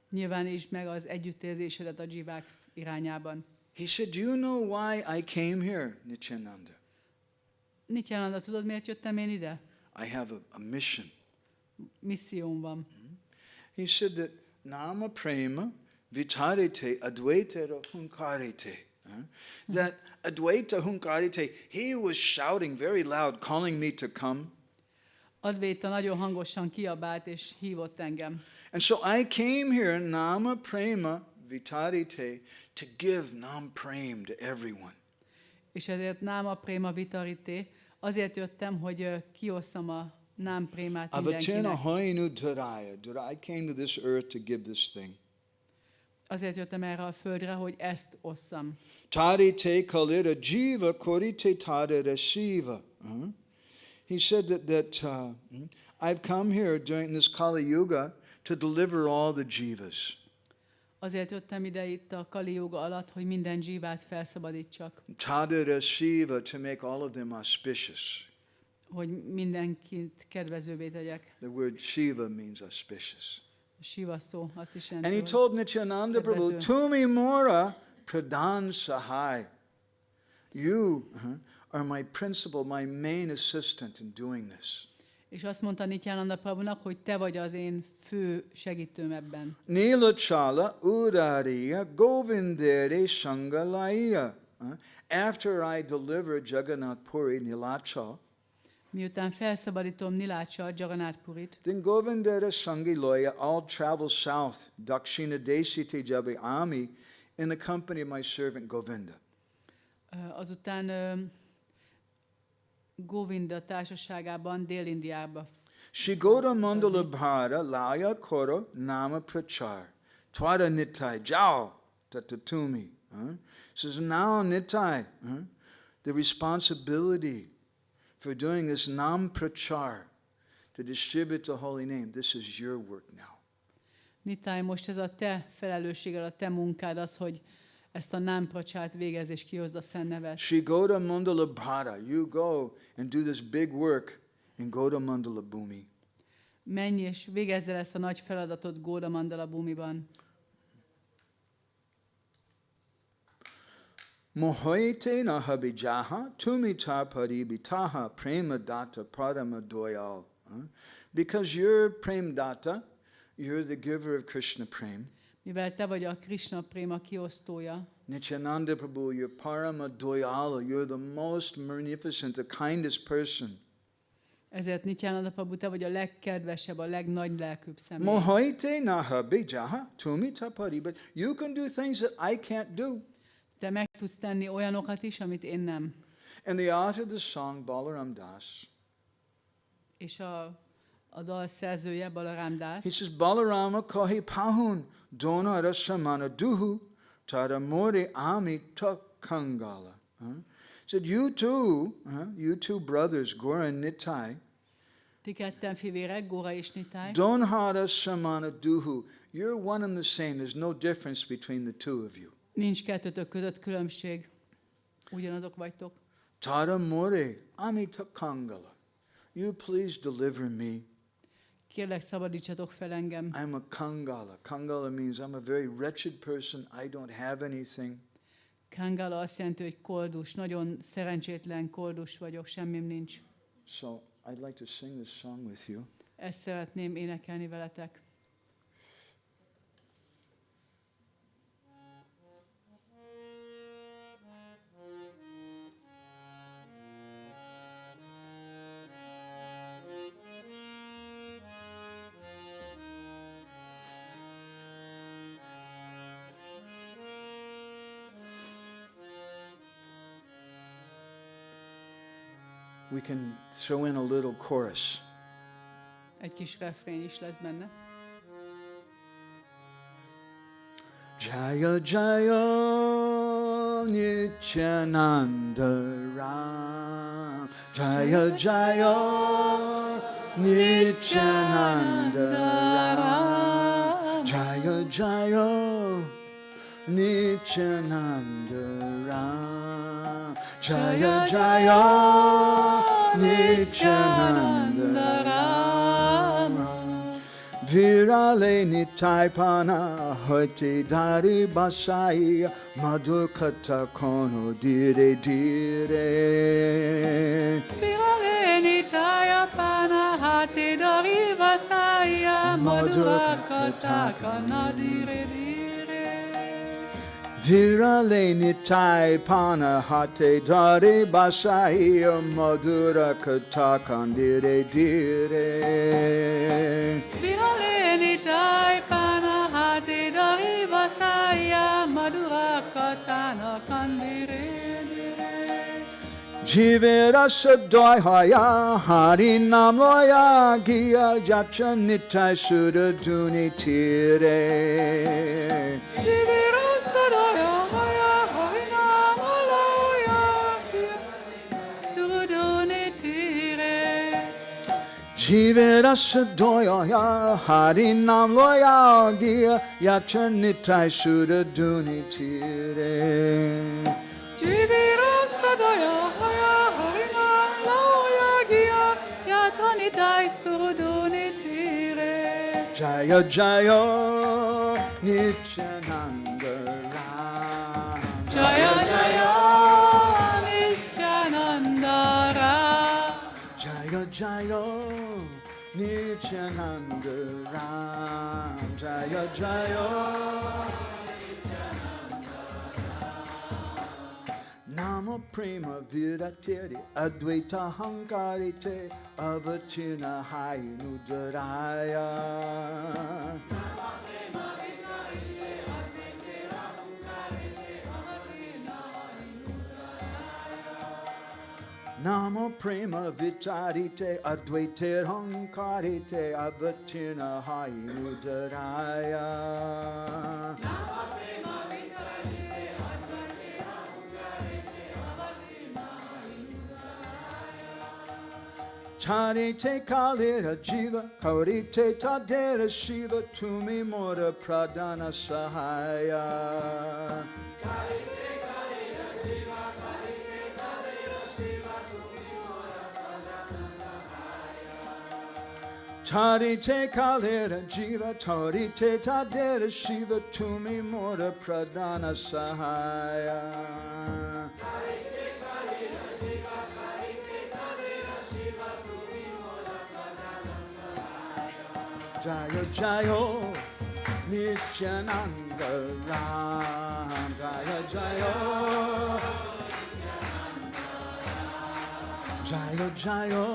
nyilvánítsd meg az együttérzésedet a dzsivák irányában. He said, do you know why I came here, Nityananda? Nityananda, tudod, miért jöttem én ide? I have a mission. Misszióm van. He said that nama prema vicharite advaita hunkarite. That advaita hunkarite, he was shouting very loud, calling me to come. Advaita nagyon hangosan kiabált és hívott engem. And so I came here, nama prema vitarite, to give nam prem to everyone. És ezért náma préma vitarité, azért jöttem, hogy kiosszam a nám prémát Avatena mindenkinek. hoinu duraya. I came to this earth to give this thing. Azért jöttem erre a földre, hogy ezt osszam. Tarite kalira jiva korite tarira shiva. He said that I've come here during this Kali Yuga to deliver all the jivas. Azért jöttem ide itt a Kali Yuga alatt, hogy minden dzsívát felszabadítsak. Tarira shiva, to make all of them auspicious. Hogy mindenkit kedvezővé tegyek. The word shiva means auspicious. A Shiva szó azt is And he jelenti, told Nityananda Prabhu, kedvező. Tumi Mora Pradhan Sahai. You are my principal, my main assistant in doing this. És azt mondta Nityananda Prabhunak, hogy te vagy az én fő segítőm ebben. Nila Chala Udariya Govindere Shangalaya. After I deliver Jagannath Puri Nilachal, Miután felszabadítom Nilácsa, Jagannath Purit, then Govindere Shangiloya, I'll travel south, Dakshina Desite Jabe Ami, in the company of my servant Govinda. azután Govinda társaságában Dél-Indiába. Shigoda Mandala Bhara Laya Koro Nama Prachar. Twada Nitai Jao Tatatumi. Says now Nitai, the responsibility for doing this Nam Prachar, to distribute the holy name, this is your work now. Nitai, most ez a te felelősséged, a te munkád az, hogy ezt a Nám Pracsát végezd és kihozd a Szent nevet. Shigoda Mandala Bhara, you go and do this big work in Goda Mandala Bhumi. Menj és végezd el ezt a nagy feladatot Góda Mandala Bhumiban. Mohoite na habijaha, tumita paribitaha, prema data pradama doyal. Because you're prem data, you're the giver of Krishna prem. Mivel te vagy a Krishna préma kiosztója, Nityananda Prabhu, you're parama doyala, you're the most magnificent, the kindest person. ezért Nityananda Prabhu, te vagy a legkedvesebb, a legnagy lelkűbb személy. Mohoite na habijaha, tumita paribitaha. You can do things that I can't do. Te meg tudsz tenni olyanokat is, amit én nem. And the art of the song Balaram Das, És a A dal szerzője Balaram Das. He says, Balarama kahi pahun, donara samana duhu, tada mori ami takangala. He said, you two brothers, Gora and Nitai, Ti ketten fivérek, Góra és Nitály. donhara samana duhu. You're one and the same. There's no difference between the two of you. Nincs kettőtök között különbség. Ugyanazok vagytok. Tada mori ami takangala. You please deliver me. Kérlek, szabadítsatok fel engem. I'm a kangala. Kangala means I'm a very wretched person. I don't have anything. Kangala azt jelenti, hogy koldus, nagyon szerencsétlen koldus vagyok, semmim nincs. So I'd like to sing this song with you. Ezt szeretném énekelni veletek. We can throw in a little chorus. Egy kis refrén is lesz benne. Jaya Jaya Nityananda Ram. Jaya Jaya Nityananda Ram. Jaya Jaya Nityananda Ram. Jaya Jaya Nityananda Rama. Virale Nitaipana Hoti Dari Basaya Madhukata Kono Dire Dire. Virale Nitaipana Hoti Dari Basaya Madhukata Kono Dire Dire. Virale Nitai Pana Hate Dari Basaya Madhura Kata Kandire Dire. Virale Nitai Pana Hate Dari Basaya Madhura Kata Kandire Dire. Jivera Sadoy Haya Hari Nam Loya Gia Jacha Nitai Sudha Duni Tire. Jivera Sadoya Hari Nam Loya Gia Yacha Nitai Sudha Duni Tire. Jivera Sadoya Hari Nam Loya Gia Yacha Nitai Sudha Duni Tire. Jaya Jaya Nityananda Ram. Jaya Jaya Nityananda Ram. Jaya Jaya Nityananda Ram. Jaya Jaya Nama Prema Viratiri Advaita Hankarite Avatina Hainudaraya. Namo Prema Vitarite Advaita Hankarite Avatina Hainudaraya. Charite Kalira Jiva, Kaurite Tadera Shiva, Tumi Mora Pradana Sahaya. Charite Kalira Jiva, Kaurite Tadera Shiva, Tumi Mora Pradana Sahaya. Charite Kalira Jiva, Taurite Tadera Shiva, Tumi Mora Pradana Sahaya. Jaya Jaya Nityananda Ram. Jaya Jaya Jaya Jaya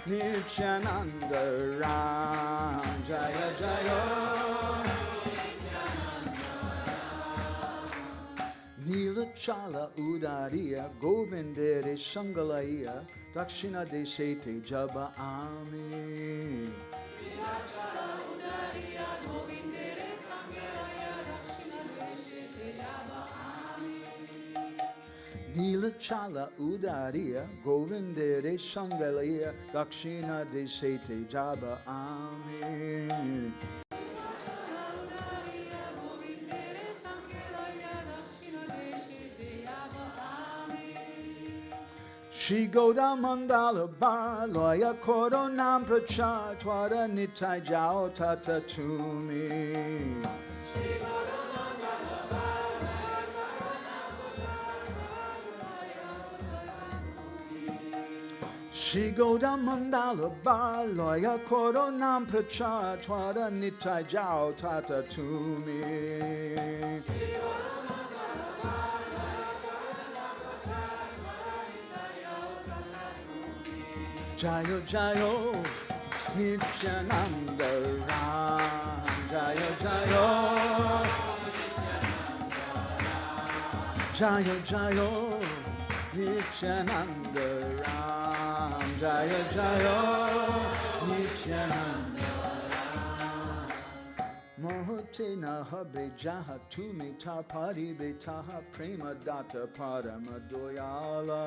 Nityananda Ram. Jaya Jaya Nila Chala Udariya Govindere Sangalaya Dakshina Desete Jaba Ami. Nila Chala Udariya Govindere Sangalaya Dakshina Desete Jaba Ami. Shri Goda Mandala Bar Loya Koronam Prachar Twara Nitai Jao Tata Tumi. Shri Goda Mandala Bar Loya Koronam Prachar Twara Nitai Jao Tata Tumi. Jayo Jayo Nityananda Ram. Jayo Jayo Jayo Jayo Nityananda Ram. Jayo Jayo Nityananda Ram. Mohte naha bejaha tumi tapari betaha prema data parama doyala.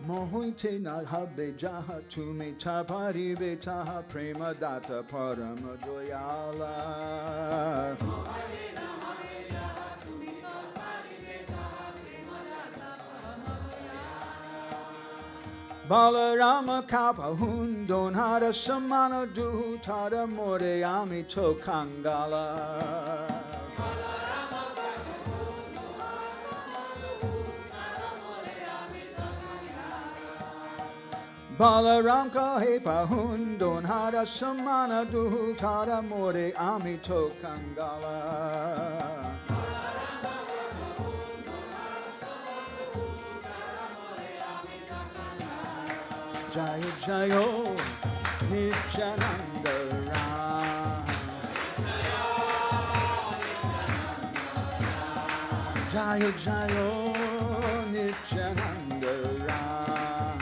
Mohite naha bejaha tumi tapari betaha prema data parama doyala. Balarama Kapa Hundon Hara Samana Du Tada Moreyami Tokangala. Balaram Kahepa Hundon Hara Samana Du Tada Moreyami Tokangala. Jayo Jayo Nityananda Ram. Jayo Jayo Nityananda Ram.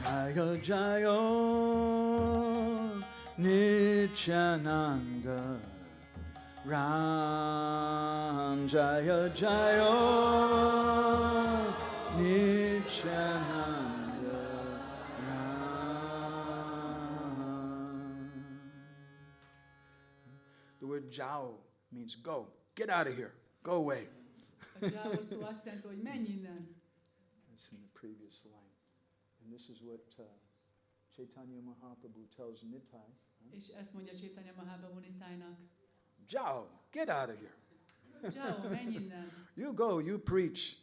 Jayo Jayo Nityananda Ram. Jaya Jaya Nityananda Ram. The word Jao means go. Get out of here. Go away. A Jao szó azt jelenti, hogy menj innen. That's in the previous line. And this is what Chaitanya Mahaprabhu tells Nitai. És ezt mondja Chaitanya Mahaprabhu Nitainak. Jao, get out of here. Jao, menj innen. You go, you preach.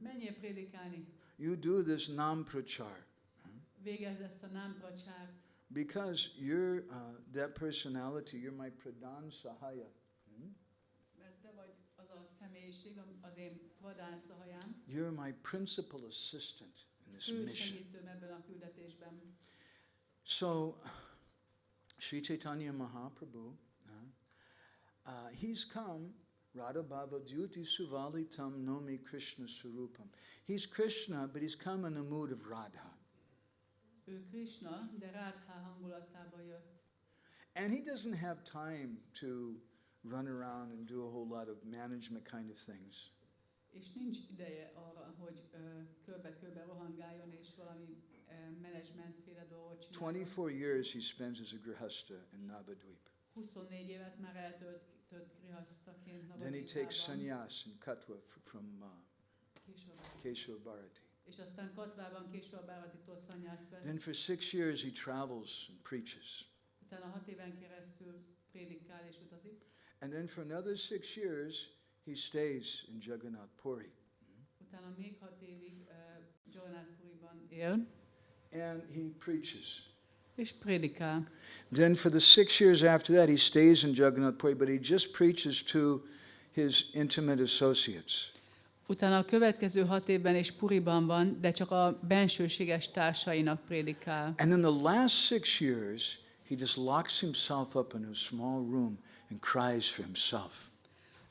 Menjél prédikálni. You do this nam prachar. Végezz ezt a nám pracsárt. Because you're that personality, you're my pradhan sahaya. Mert te vagy az a személyiség, az én pradhan sahajám. You're my principal assistant in this mission. Segítőm ebben a küldetésben. So, Sri Chaitanya Mahaprabhu, he's come, Radha Bhava Dyuti Suvalitam Nomi Krishna Surupam. He's Krishna, but he's come in the mood of Radha. Ő Krishna, de Radha hangulatába jött. And he doesn't have time to run around and do a whole lot of management kind of things. És nincs ideje arra, hogy körbe-körbe rohangáljon és valami menedzsmentféle dolgot csináljon. 24 years he spends as a grihasta in Navadvip. 24 évet már eltölt grihasztaként Navadvipában. Then he takes sannyas in Katwa from Keshava Bharati. És aztán Katvában Keshava Bharatitól szannyászt vesz. Then for 6 years he travels and preaches. Utána 6 éven keresztül prédikál és utazik. And then for another 6 years he stays in Jagannath Puri. Utána még 6 évig Jagannath Puriban él. And he preaches. És prédikál. Then for the 6 years after that he stays in Jagannath Puri, but he just preaches to his intimate associates. Utána a következő 6 évben és Puriban van, de csak a bensőséges társainak prédikál. And then the last 6 years, he just locks himself up in a small room and cries for himself.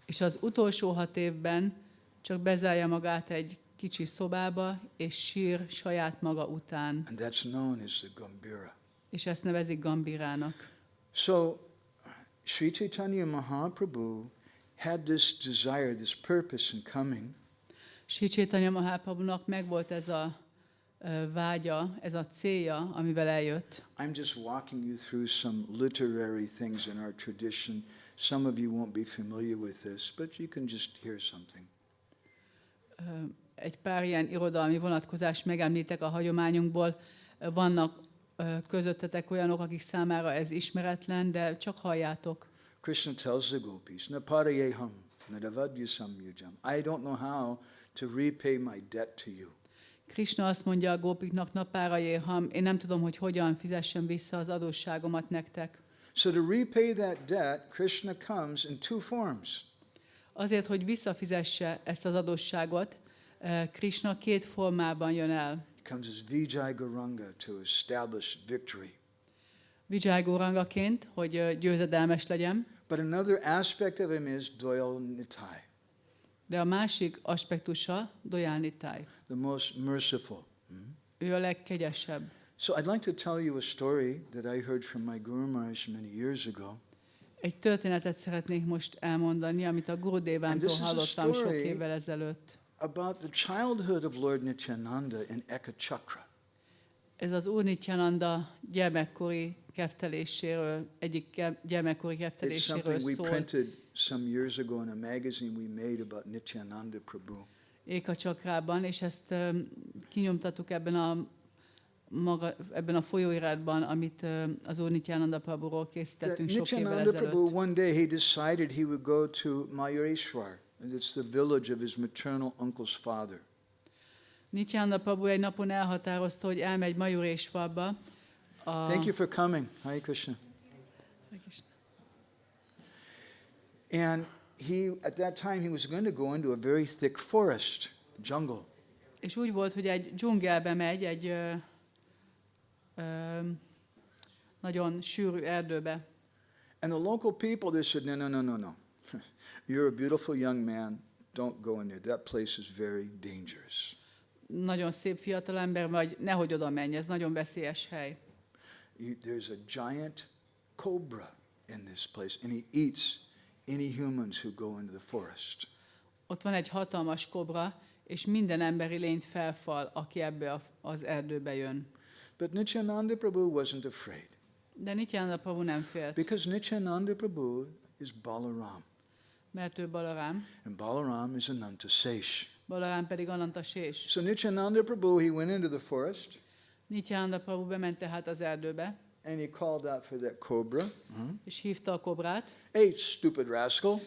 És az utolsó 6 évben csak bezárja magát egy kicsi szobába, és sír saját maga után. And that's known as the Gambhira. És ezt nevezik Gambirának. So, Sri Chaitanya Mahaprabhu had this desire, this purpose in coming. Sri Chaitanya Mahaprabhunak megvolt ez a vágya, ez a célja, amivel eljött. I'm just walking you through some literary things in our tradition. Some of you won't be familiar with this, but you can just hear something. Egy pár ilyen irodalmi vonatkozást megemlítek a hagyományunkból. Vannak közöttetek olyanok, akik számára ez ismeretlen, de csak halljátok. Krishna tells the gopis, Naparayeham, Nadavadyasam yujam. I don't know how to repay my debt to you. Krishna azt mondja a gópiknak, Napárajéham, én nem tudom, hogy hogyan fizessem vissza az adósságomat nektek. So to repay that debt, Krishna comes in 2 forms. Azért, hogy visszafizesse ezt az adósságot, Krishna 2 formában jön el. He comes as Vijay Gauranga to establish victory. Vijay Gaurangaként, hogy győzedelmes legyen. But another aspect of him is Doyal Nitai, De a másik aspektusa Dayal Nitai. the most merciful. Ő a legkegyesebb. So I'd like to tell you a story that I heard from my Guru Maharaj many years ago. Egy történetet szeretnék most elmondani, amit a Guru Devántól hallottam sok évvel ezelőtt. About the childhood of Lord Nityananda in Ekachakra. Ez az Úr Nityananda gyermekkori kefteléséről, egyik gyermekkori It's kefteléséről something we szól. printed some years ago in a magazine we made about Nityananda Prabhu. Ékacsakrában, és ezt kinyomtattuk ebben a folyóiratban, amit az Úr Nityananda Prabhuról készítettünk sok évvel Nityananda Prabhu, ezelőtt. one day he decided he would go to Mayureshwar, and it's the village of his maternal uncle's father. Nityananda Prabhu egy napon elhatározta, hogy elmegy Mayureshwarba. Thank you for coming. Hare Krishna. And at that time, he was going to go into a very thick forest, jungle. És úgy volt, hogy egy dzsungelbe megy, egy nagyon sűrű erdőbe. And the local people, they said, no. You're a beautiful young man. Don't go in there. That place is very dangerous. Nagyon szép fiatalember vagy, nehogy oda menj, ez nagyon veszélyes hely. There's a giant cobra in this place, and he eats any humans who go into the forest. Ott van egy hatalmas kobra, és minden emberi lényt felfal, aki ebbe az erdőbe jön. But Nityananda Prabhu wasn't afraid. De Nityananda Prabhu nem félt, Because Nityananda Prabhu is Balaram. mert ő Balaram, And Balaram is Ananta Sesh. Balaram pedig Ananta Sés. So Nityananda Prabhu, he went into the forest Nityananda Prabhu bement tehát az erdőbe, and he called out for that cobra. és hívta a kobrát. Hey, stupid rascal.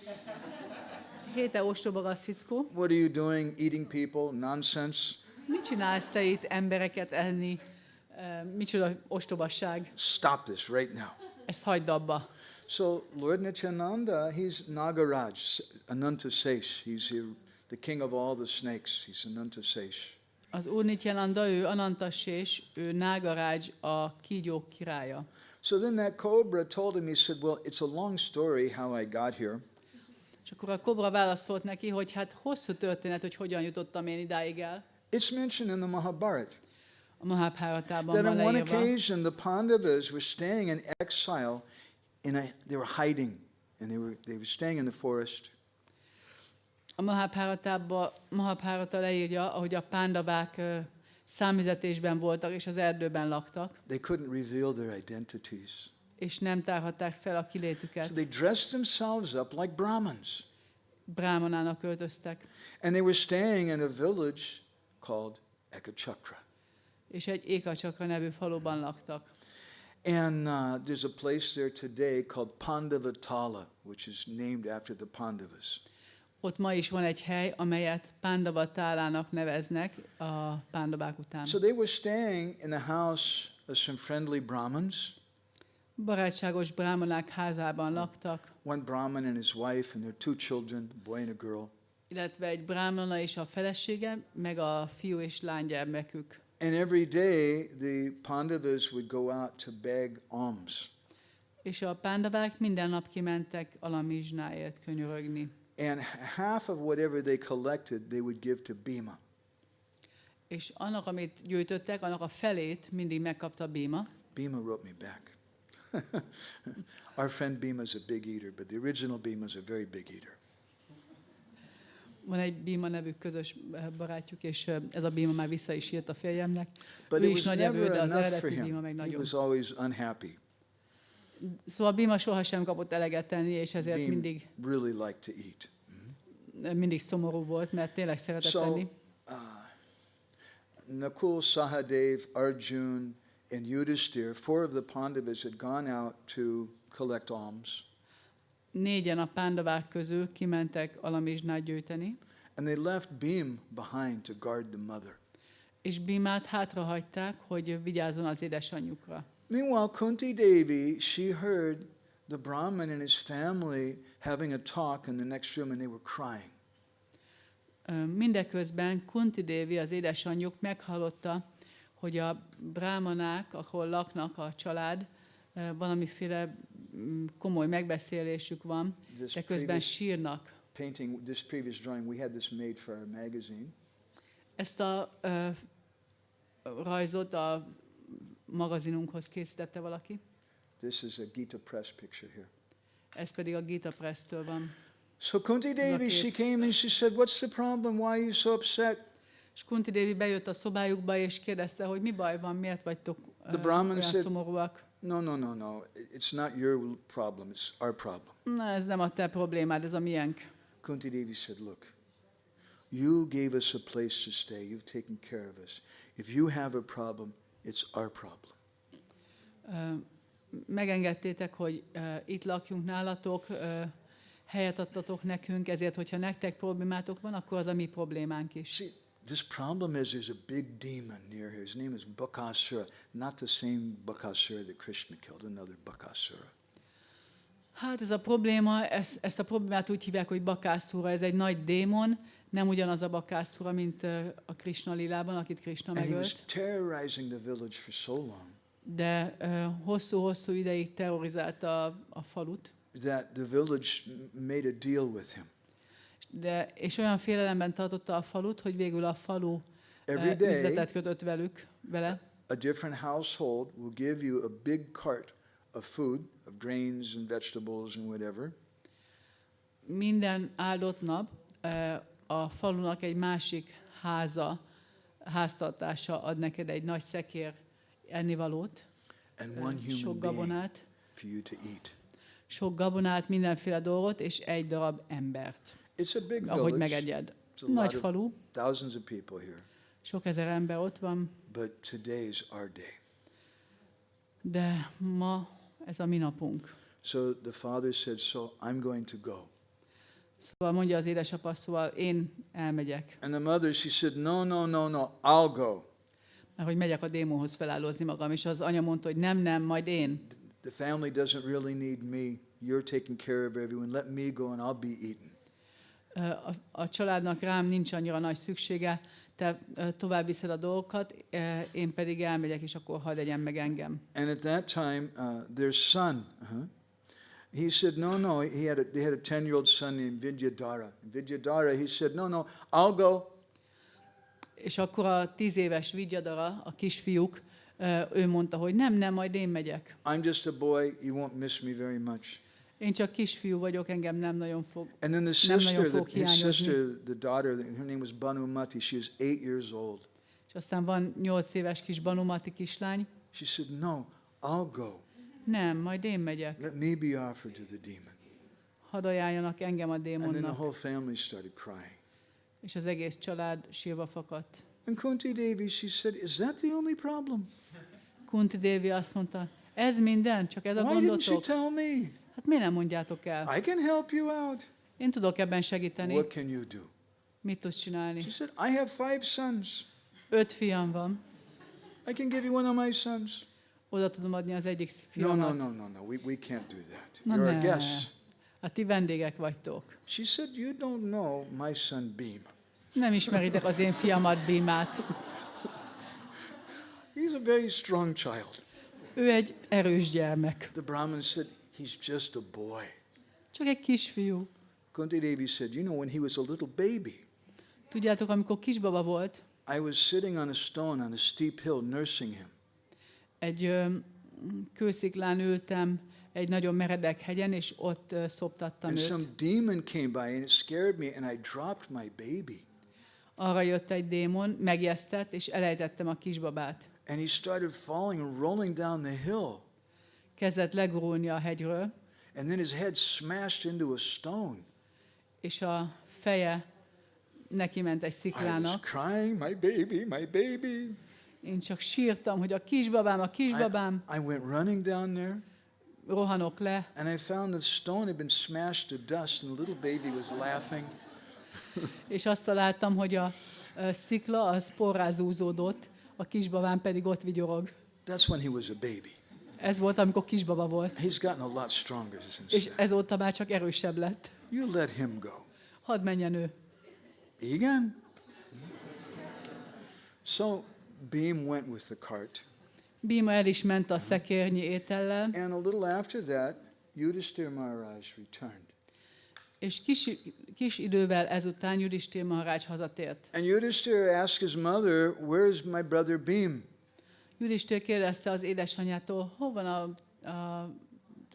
Hé, te ostoba rasszfickó, What are you doing eating people? Nonsense. mit csinálsz te itt embereket enni? Micsoda ostobasság. Stop this right now. Ezt hagyd abba. So Lord Nityananda, he's Nagaraj, Ananta Sesh. He's the king of all the snakes. He's Ananta Sesh. Az Úr Nityananda, ő Ananta Sés, ő Nagaraj, a kígyók királya. So then that cobra told him, he said, well, it's a long story how I got here. És akkor a kobra válaszolt neki, hogy hát hosszú történet, hogy hogyan jutottam én idáig el. It's mentioned in the Mahabharata A Mahabháratában that van on one leírva. occasion the Pandavas were staying in exile, they were hiding, and they were staying in the forest. A Mahabhárata leírja, ahogy a pándavák számüzetésben voltak, és az erdőben laktak, They couldn't reveal their identities. és nem tárhatták fel a kilétüket. So they dressed themselves up like Brahmins. Brámanának öltöztek, And they were staying in a village called Ekachakra. és egy Ékacsakra nevű faluban laktak. And there's a place there today called Pandavatala, which is named after the Pandavas. Ott ma is van egy hely, amelyet Pándavatálának neveznek a pándavák után. So they were staying in the house of some friendly Brahmins. Barátságos brámanák házában laktak, One Brahmin and his wife and their 2 children, a boy and a girl. illetve egy brahmana és a felesége, meg a fiú és lánygyermekük. And every day the Pandavas would go out to beg alms. És a pándavák minden nap kimentek alamizsnáért könyörögni. And half of whatever they collected, they would give to Bhima. És annak, amit gyűjtöttek, annak a felét mindig megkapta Bhima. Bhima wrote me back. Our friend Bhima is a big eater, but the original Bhima is a very big eater. Van egy Bhima nevű közös barátjuk, és ez a Bhima már vissza is írt a férjemnek. But Ő it is was nagy evő, never de az enough for eredeti Bhima him. meg He nagyon. was always unhappy. Szóval Bhima sohasem kapott eleget tenni, és ezért Bhima mindig, really liked to eat. mindig szomorú volt, mert tényleg szeretett So, tenni. Nakul, Sahadev, Arjun, and Yudhishthir, 4 of the Pandavas had gone out to collect alms. 4-en a pándavák közül kimentek alamizsnát gyűjteni, And they left Bhim behind to guard the mother. és Bhimát hátrahagyták, hogy vigyázzon az édesanyjukra. Meanwhile, Kunti Devi, she heard the Brahmin and his family having a talk in the next room, and they were crying. Mindeközben Kunti Devi, az édesanyjuk meghallotta, hogy a brámanák, ahol laknak a család, valamiféle komoly megbeszélésük van, de közben sírnak. Painting, this previous drawing, we had this made for our magazine. Ezt a rajzot a magazinunkhoz készítette valaki. This is a Gita Press picture here. Ez pedig a Gita Press-től van. So Kunti Devi, she came and she said, "What's the problem? Why are you so upset?" És Kunti Devi bejött a szobájukba, és kérdezte, hogy mi baj van, miért vagytok Brahman olyan said- szomorúak. No, no, no, no. It's not your problem. It's our problem. Na, ez nem a te problémád, ez a miénk. Kunti Devi said, "Look, you gave us a place to stay. You've taken care of us. If you have a problem, it's our problem." Megengedtétek, hogy itt lakjunk nálatok, helyet adtatok nekünk, ezért, hogyha nektek problémátok van, akkor az a mi problémánk is. See, this problem is there's a big demon near here. His name is Bakasura, not the same Bakasura that Krishna killed, another Bakasura. Hát ez a probléma, ezt a problémát úgy hívják, hogy Bakászura, ez egy nagy démon, nem ugyanaz a Bakászura, mint a Krishna lilában, akit Krishna And he was megölt, terrorizing the village for so long de hosszú-hosszú ideig terrorizálta a falut, that the village made a deal with him. és olyan félelemben tartotta a falut, hogy végül a falu Every day, üzletet kötött vele. a different household will give you a big cart of food, of grains and vegetables and whatever. Minden áldott nap a falunak egy másik háztartása ad neked egy nagy szekér ennivalót, And one sok human being gabonát, for you to eat. sok gabonát, mindenféle dolgot, és egy darab embert, It's a big ahogy village. megegyed. It's a Nagy lot falu, of thousands of people here. sok ezer ember ott van, But today is our day. de ma ez a mi napunk. So the father said, "So I'm going to go." Szóval mondja az édesapa, szóval én elmegyek, And the mother, she said, "No, no, no, no, I'll go." mert hogy megyek a démonhoz felállózni magam, és az anya mondta, hogy nem, majd én. The family doesn't really need me. You're taking care of everyone. Let me go and I'll be eaten. A családnak rám nincs annyira nagy szüksége, te tovább viszed a dolgokat, én pedig elmegyek, és akkor hadd egyen meg engem. And at that time, their son, he said, "No, no." They had a 10-year-old son named Vidyadhara. Vidyadhara, he said, "No, no, I'll go." És akkor a 10 éves Vidyadhara, a kisfiúk, ő mondta, hogy nem, majd én megyek. I'm just a boy. You won't miss me very much. Én csak kisfiú vagyok, engem nem nagyon fog. And then the Nem nagyon sister, fog his hiányozni. sister, the daughter, her name was Banumati. She was 8 years old. És aztán van 8 éves kis Banumati kislány. She said, "No, I'll go. Nem, majd én megyek. Let me be offered to the demon." Hadd ajánljanak engem a And then the démonnak. whole family started crying. És az egész család sírva fakadt. And Kunti Devi, she said, "Is that the only problem? Kunti Devi azt mondta, ez minden, csak ez a Why didn't you gondotok? tell me? Hát miért nem mondjátok el? I can help you out." Én tudok ebben segíteni. What can you do? Mit tudsz csinálni? She said, "I have 5 sons. 5 fiam van. I can give you one of my sons." Oda tudom adni az egyik No, no, fiamat. no, no, no. We can't do that. Na You're our ne. guests. hát ti vendégek vagytok. She said, you don't know my son Beam. Nem ismeritek az én fiamat, Bímát. He's a very strong child. Ő egy erős gyermek. The Brahmin said, he's just a boy. Csak egy kisfiú. Kunti Devi said, you know, when he was a little baby, Tudjátok, amikor kisbaba volt, I was sitting on a stone on a steep hill nursing him. egy kősziklán ültem egy nagyon meredek hegyen, és ott szoptattam And őt. some demon came by and it scared me and I dropped my baby. Arra jött egy démon, megjesztett, és elejtettem a kisbabát. And he started falling and rolling down the hill. Kezdett legurulni a hegyről, And then his head smashed into a stone. és a feje neki ment egy I was sziklának. crying, my baby, my baby. Én csak sírtam, hogy a kisbabám, a kisbabám. I went running down there Rohanok le, and I found the stone had been smashed to dust and the little baby was laughing. és azt találtam, hogy a szikla az porrá zúzódott, a kisbabám pedig ott vigyorog. That's when he was a baby. Ez volt, amikor kisbaba volt. He's gotten a lot stronger since És then. ezóta már csak erősebb lett. You let him go. Hadd menjen ő. Igen? So Beam went with the cart. Bíma el is ment a szekérnyi étellel, And a little after that, Yudhishthira Maharaj returned. és kis idővel ezután Judisthira Maharaj hazatért. And Yudhishthira asked his mother, where's my brother Beam? Judisthira kérdezte az édesanyjától, hol van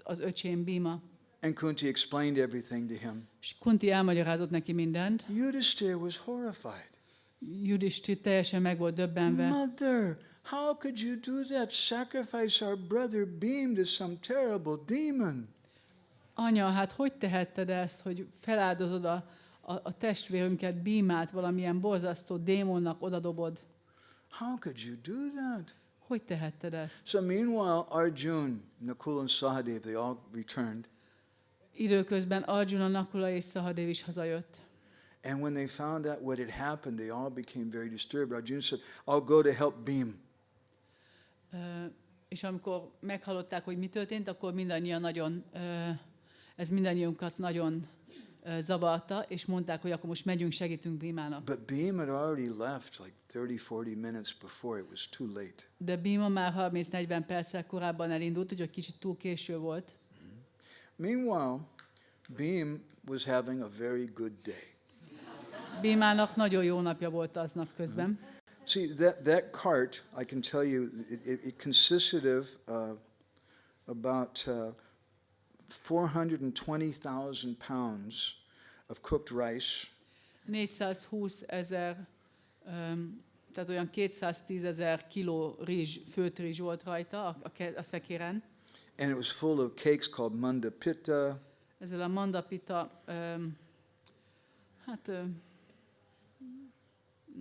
az öcsém Bíma? And Kunti explained everything to him. És Kunti elmagyarázott neki mindent. Yudhishthira was horrified. Judisthira teljesen meg volt döbbenve. Mother, how could you do that? Sacrifice our brother Beam to some terrible demon. Anya, hát hogy tehetted ezt, hogy feláldozod a testvérünket, Bímát valamilyen borzasztó démonnak odadobod? How could you do that? Hogy tehetted ezt? So meanwhile, Arjun, Nakula and Sahadev, they all returned. Időközben Arjuna, Nakula és Sahadev is hazajött. And when they found out what had happened, they all became very disturbed. Arjun said, I'll go to help Beam. És amikor meghallották, hogy mi történt, akkor ez mindannyiunkat nagyon zavarta, és mondták, hogy akkor most megyünk, segítünk Bímának. But Beam had already left like 30-40 minutes before it was too late. De Bíma már 30-40 perccel korábban elindult, úgyhogy kicsit túl késő volt. Meanwhile, Beam was having a very good day. Bímának nagyon jó napja volt aznap közben. See, that cart, I can tell you, it consisted of about 420,000 pounds of cooked rice, 420 000, tehát olyan 210 000 kiló rizs, főtt rizs volt rajta a szekéren. and it was full of cakes called manda pitta, Ezzel a mandapita,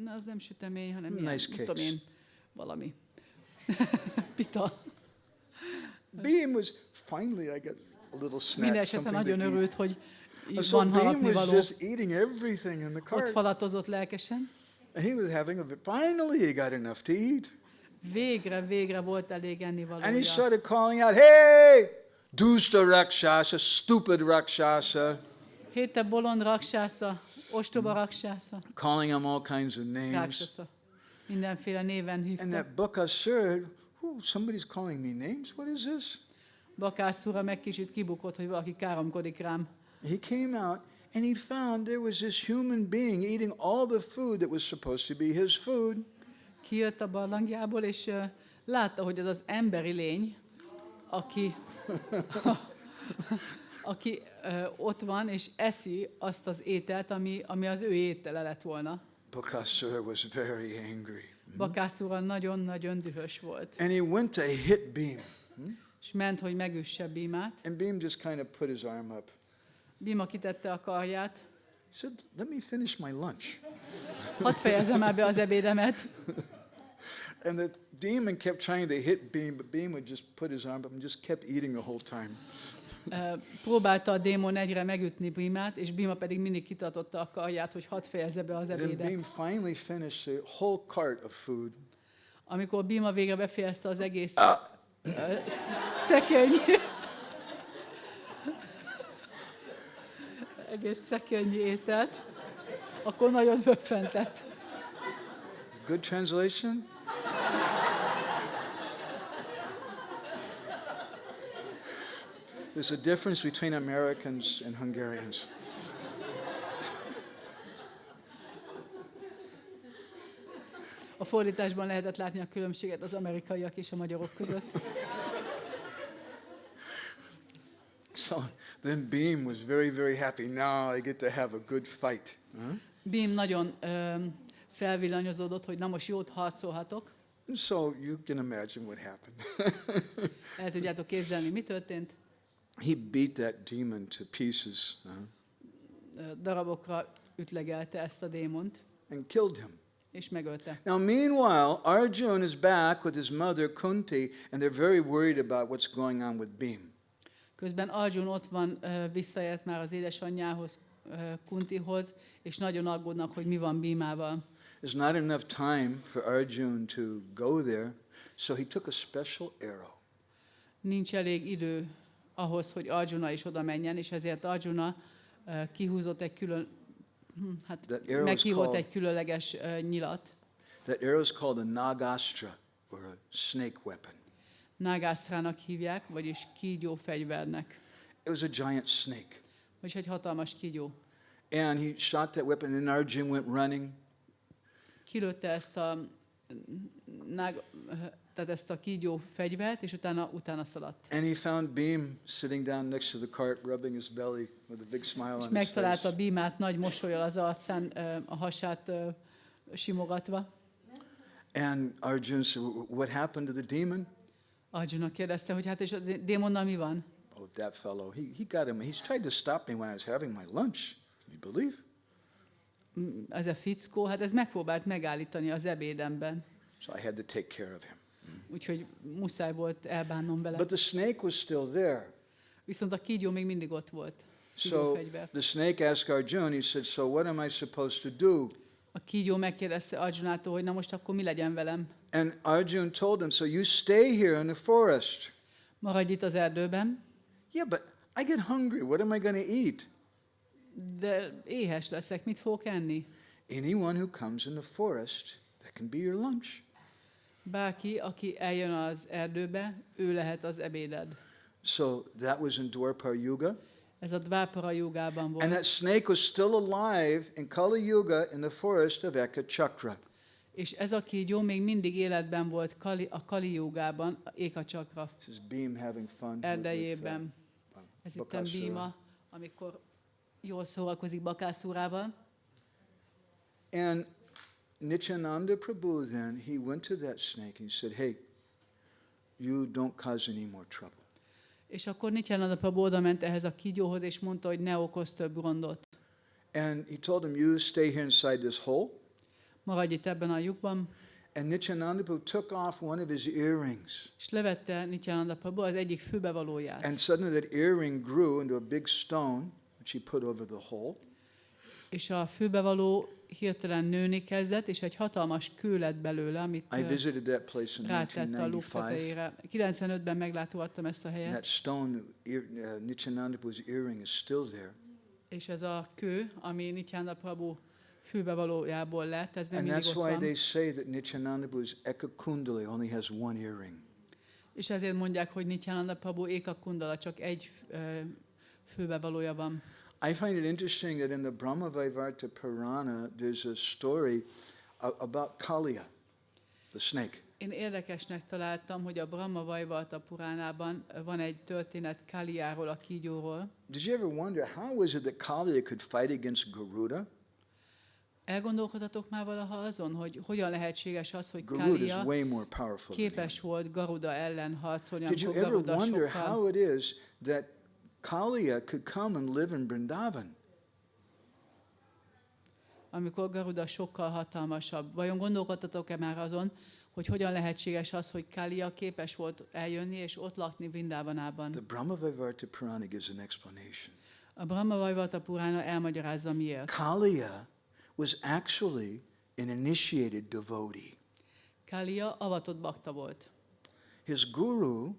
az nem sütemény, hanem ilyen, Nice nem tudom cakes. én, valami. Pita. Beam was, finally I got a little snack, Minden esetre something nagyon to örült, eat. hogy So van Beam haladni was való. just eating everything in the Ott cart. falatozott lelkesen. And he was having finally he got enough to eat. Végre volt elég And he ennivalója. started calling out, hey, Dusta Rakshasa, stupid Rakshasa, Héte bolond raksásza, ostoba raksásza, calling him all kinds of names. ráksasza. Mindenféle néven And hívta. that Bakasur, somebody's calling me names? What is this? Bakászúra meg kicsit kibukott, hogy valaki káromkodik rám. He came out and he found there was this human being eating all the food that was supposed to be his food. Kijött a barlangjából, és látta, hogy az az emberi lény, aki ott van, és eszi azt az ételt, ami az ő étele lett volna. Bakasur was very angry. Bakászúra nagyon-nagyon dühös volt. And he went to hit Beam. És ment, hogy megüsse Bímát. And Beam just kind of put his arm up. Bíma kitette a karját. He said, let me finish my lunch. Hadd fejezem már be az ebédemet. And the demon kept trying to hit Beam, but Beam would just put his arm up and just kept eating the whole time. Próbálta a démon egyre megütni Bímát, és Bíma pedig mindig kitartotta a karját, hogy hadd fejezze be az Then ebédet. Beam finally finished the whole cart of food. Amikor Bíma végre befejezte az egész szekeny, egész szekrényi ételt, akkor nagyon döbbentett. Good translation? There's a difference between Americans and Hungarians. A fordításban lehetett látni a különbséget az amerikaiak és a magyarok között. So then Beam was very, very happy. Now I get to have a good fight. Beam nagyon felvillanyozódott, hogy na most jót harcolhatok. And so you can imagine what happened. El tudjátok képzelni, mi történt? He beat that demon to pieces Darabokra ütlegelte ezt a démont, and killed him. és megölte. Now, meanwhile, Arjun is back with his mother Kunti, and they're very worried about what's going on with Beam. Közben Arjun ott van, visszaért már az édesanyjához, Kuntihoz, és nagyon aggódnak, hogy mi van Bímával. There's not enough time for Arjun to go there, so he took a special arrow. Nincs elég idő ahhoz, hogy Arjuna is oda menjen, és ezért Arjuna kihúzott egy meghívott egy különleges nyilat. That arrow is called a nagastra, or a snake weapon. Nagásztrának hívják, vagyis kígyó fegyvernek. It was a giant snake. Vagyis egy hatalmas kígyó. And he shot that weapon, and then Arjun went running. Kilőtte ezt a kígyó fegyvert, és utána szaladt. And he found Beam sitting down next to the cart, rubbing his belly with a big smile on És his megtalálta face. Bímát nagy mosollyal az arcán, a hasát simogatva. And Arjun said, "What happened to the demon?" Arjuna kérdezte, hogy hát és a démonnal mi van? Oh, that fellow, he got him. He's tried to stop me when I was having my lunch. Can you believe? Ez a fickó, hát ez megpróbált megállítani az ebédemben. So I had to take care of him. Úgyhogy muszáj volt elbánnom vele. But the snake was still there. Viszont a kígyó még mindig ott volt. So Kígyófegyver. the snake asked Arjun, he said, "So what am I supposed to do?" A kígyó megkérdezte Arjunától, hogy na most akkor mi legyen velem? And Arjun told him, "So you stay here in the forest." Maradj itt az erdőben, Yeah, but I get hungry. What am I going to eat? de éhes leszek, mit fogok enni? Anyone who comes in the forest, that can be your lunch. Bárki, aki eljön az erdőbe, ő lehet az ebéded. So that was in Dwapara Yuga. Ez a Dvápara jogában And volt. that snake was still alive in Kali Yuga in the forest of Ekachakra. És ez a kígyó még mindig életben volt a Kali jogában, Eka Csakra This is Beam having fun. erdejében. Ez itt a Bakasura. Bíma, amikor jól szórakozik bakászúrával. And Nityananda Prabhu then, he went to that snake and he said, "Hey, you don't cause any more trouble." És akkor Nityananda Prabhu oda ment ehhez a kígyóhoz, és mondta, hogy ne okozz több gondot. And he told him, "You stay here inside this hole." Maradj itt ebben a lyukban. And Nityananda Prabhu took off one of his earrings. És levette Nityananda Prabhu az egyik fülbevalóját. And suddenly that earring grew into a big stone, which he put over the hole. És a fülbevaló hirtelen nőni kezdett, és egy hatalmas kő lett belőle, amit I visited that place in rátette a luk 1995. tetejére. 95-ben meglátogattam ezt a And that helyet, stone, Nityananda Prabhu's earring is still there. és ez a kő, ami Nityananda Prabhu fülbevalójából lett, ez még And mindig that's ott why van. they say that Nityananda Prabhu's Ekakundali only has one earring. És ezért mondják, hogy Nityananda Prabhu Eka Kundala, csak egy fülbevalója van. I find it interesting that in the Brahmavaivarta Purana, there's a story about Kaliya, the snake. Én érdekesnek találtam, hogy a Brahma Vaivarta Puránában van egy történet Kaliáról, a kígyóról. Did you ever wonder how was it that Kaliya could fight against Garuda? Elgondolkodhatok már valaha azon, hogy hogyan lehetséges az, hogy Garuda is Kaliya way more powerful than him. képes volt Garuda ellen harcolni, Did you amikor ever Garuda wonder sokkal... how it is that Kaliya could come and live in Vrindavan? amikor Garuda sokkal hatalmasabb. Vajon gondolkodtatok-e már azon, hogy hogyan lehetséges az, hogy Kaliya képes volt eljönni és ott lakni Vrindavanában? The Brahmavaivarta Purana gives an explanation. A Brahma Vaivarta Purana elmagyarázza miért. Kaliya was actually an initiated devotee. Kaliya avatott bakta volt. His guru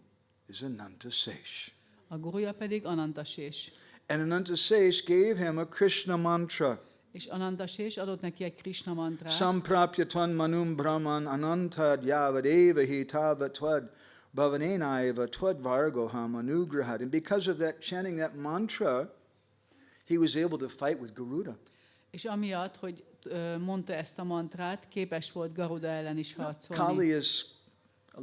is Ananta Sesh. A guruja pedig Anantasés. And Ananta Sesha gave him a Krishna mantra. És Ananta Sesha adott neki egy Krishna mantrát. Samprapya tvan manum brahman anantad yavadeva hi tavatvad bhavanenaiva tvad vargoham anugrahad. And because of that, chanting that mantra, he was able to fight with Garuda. És amiatt, hogy mondta ezt a mantrát, képes volt Garuda ellen is harcolni. Kali is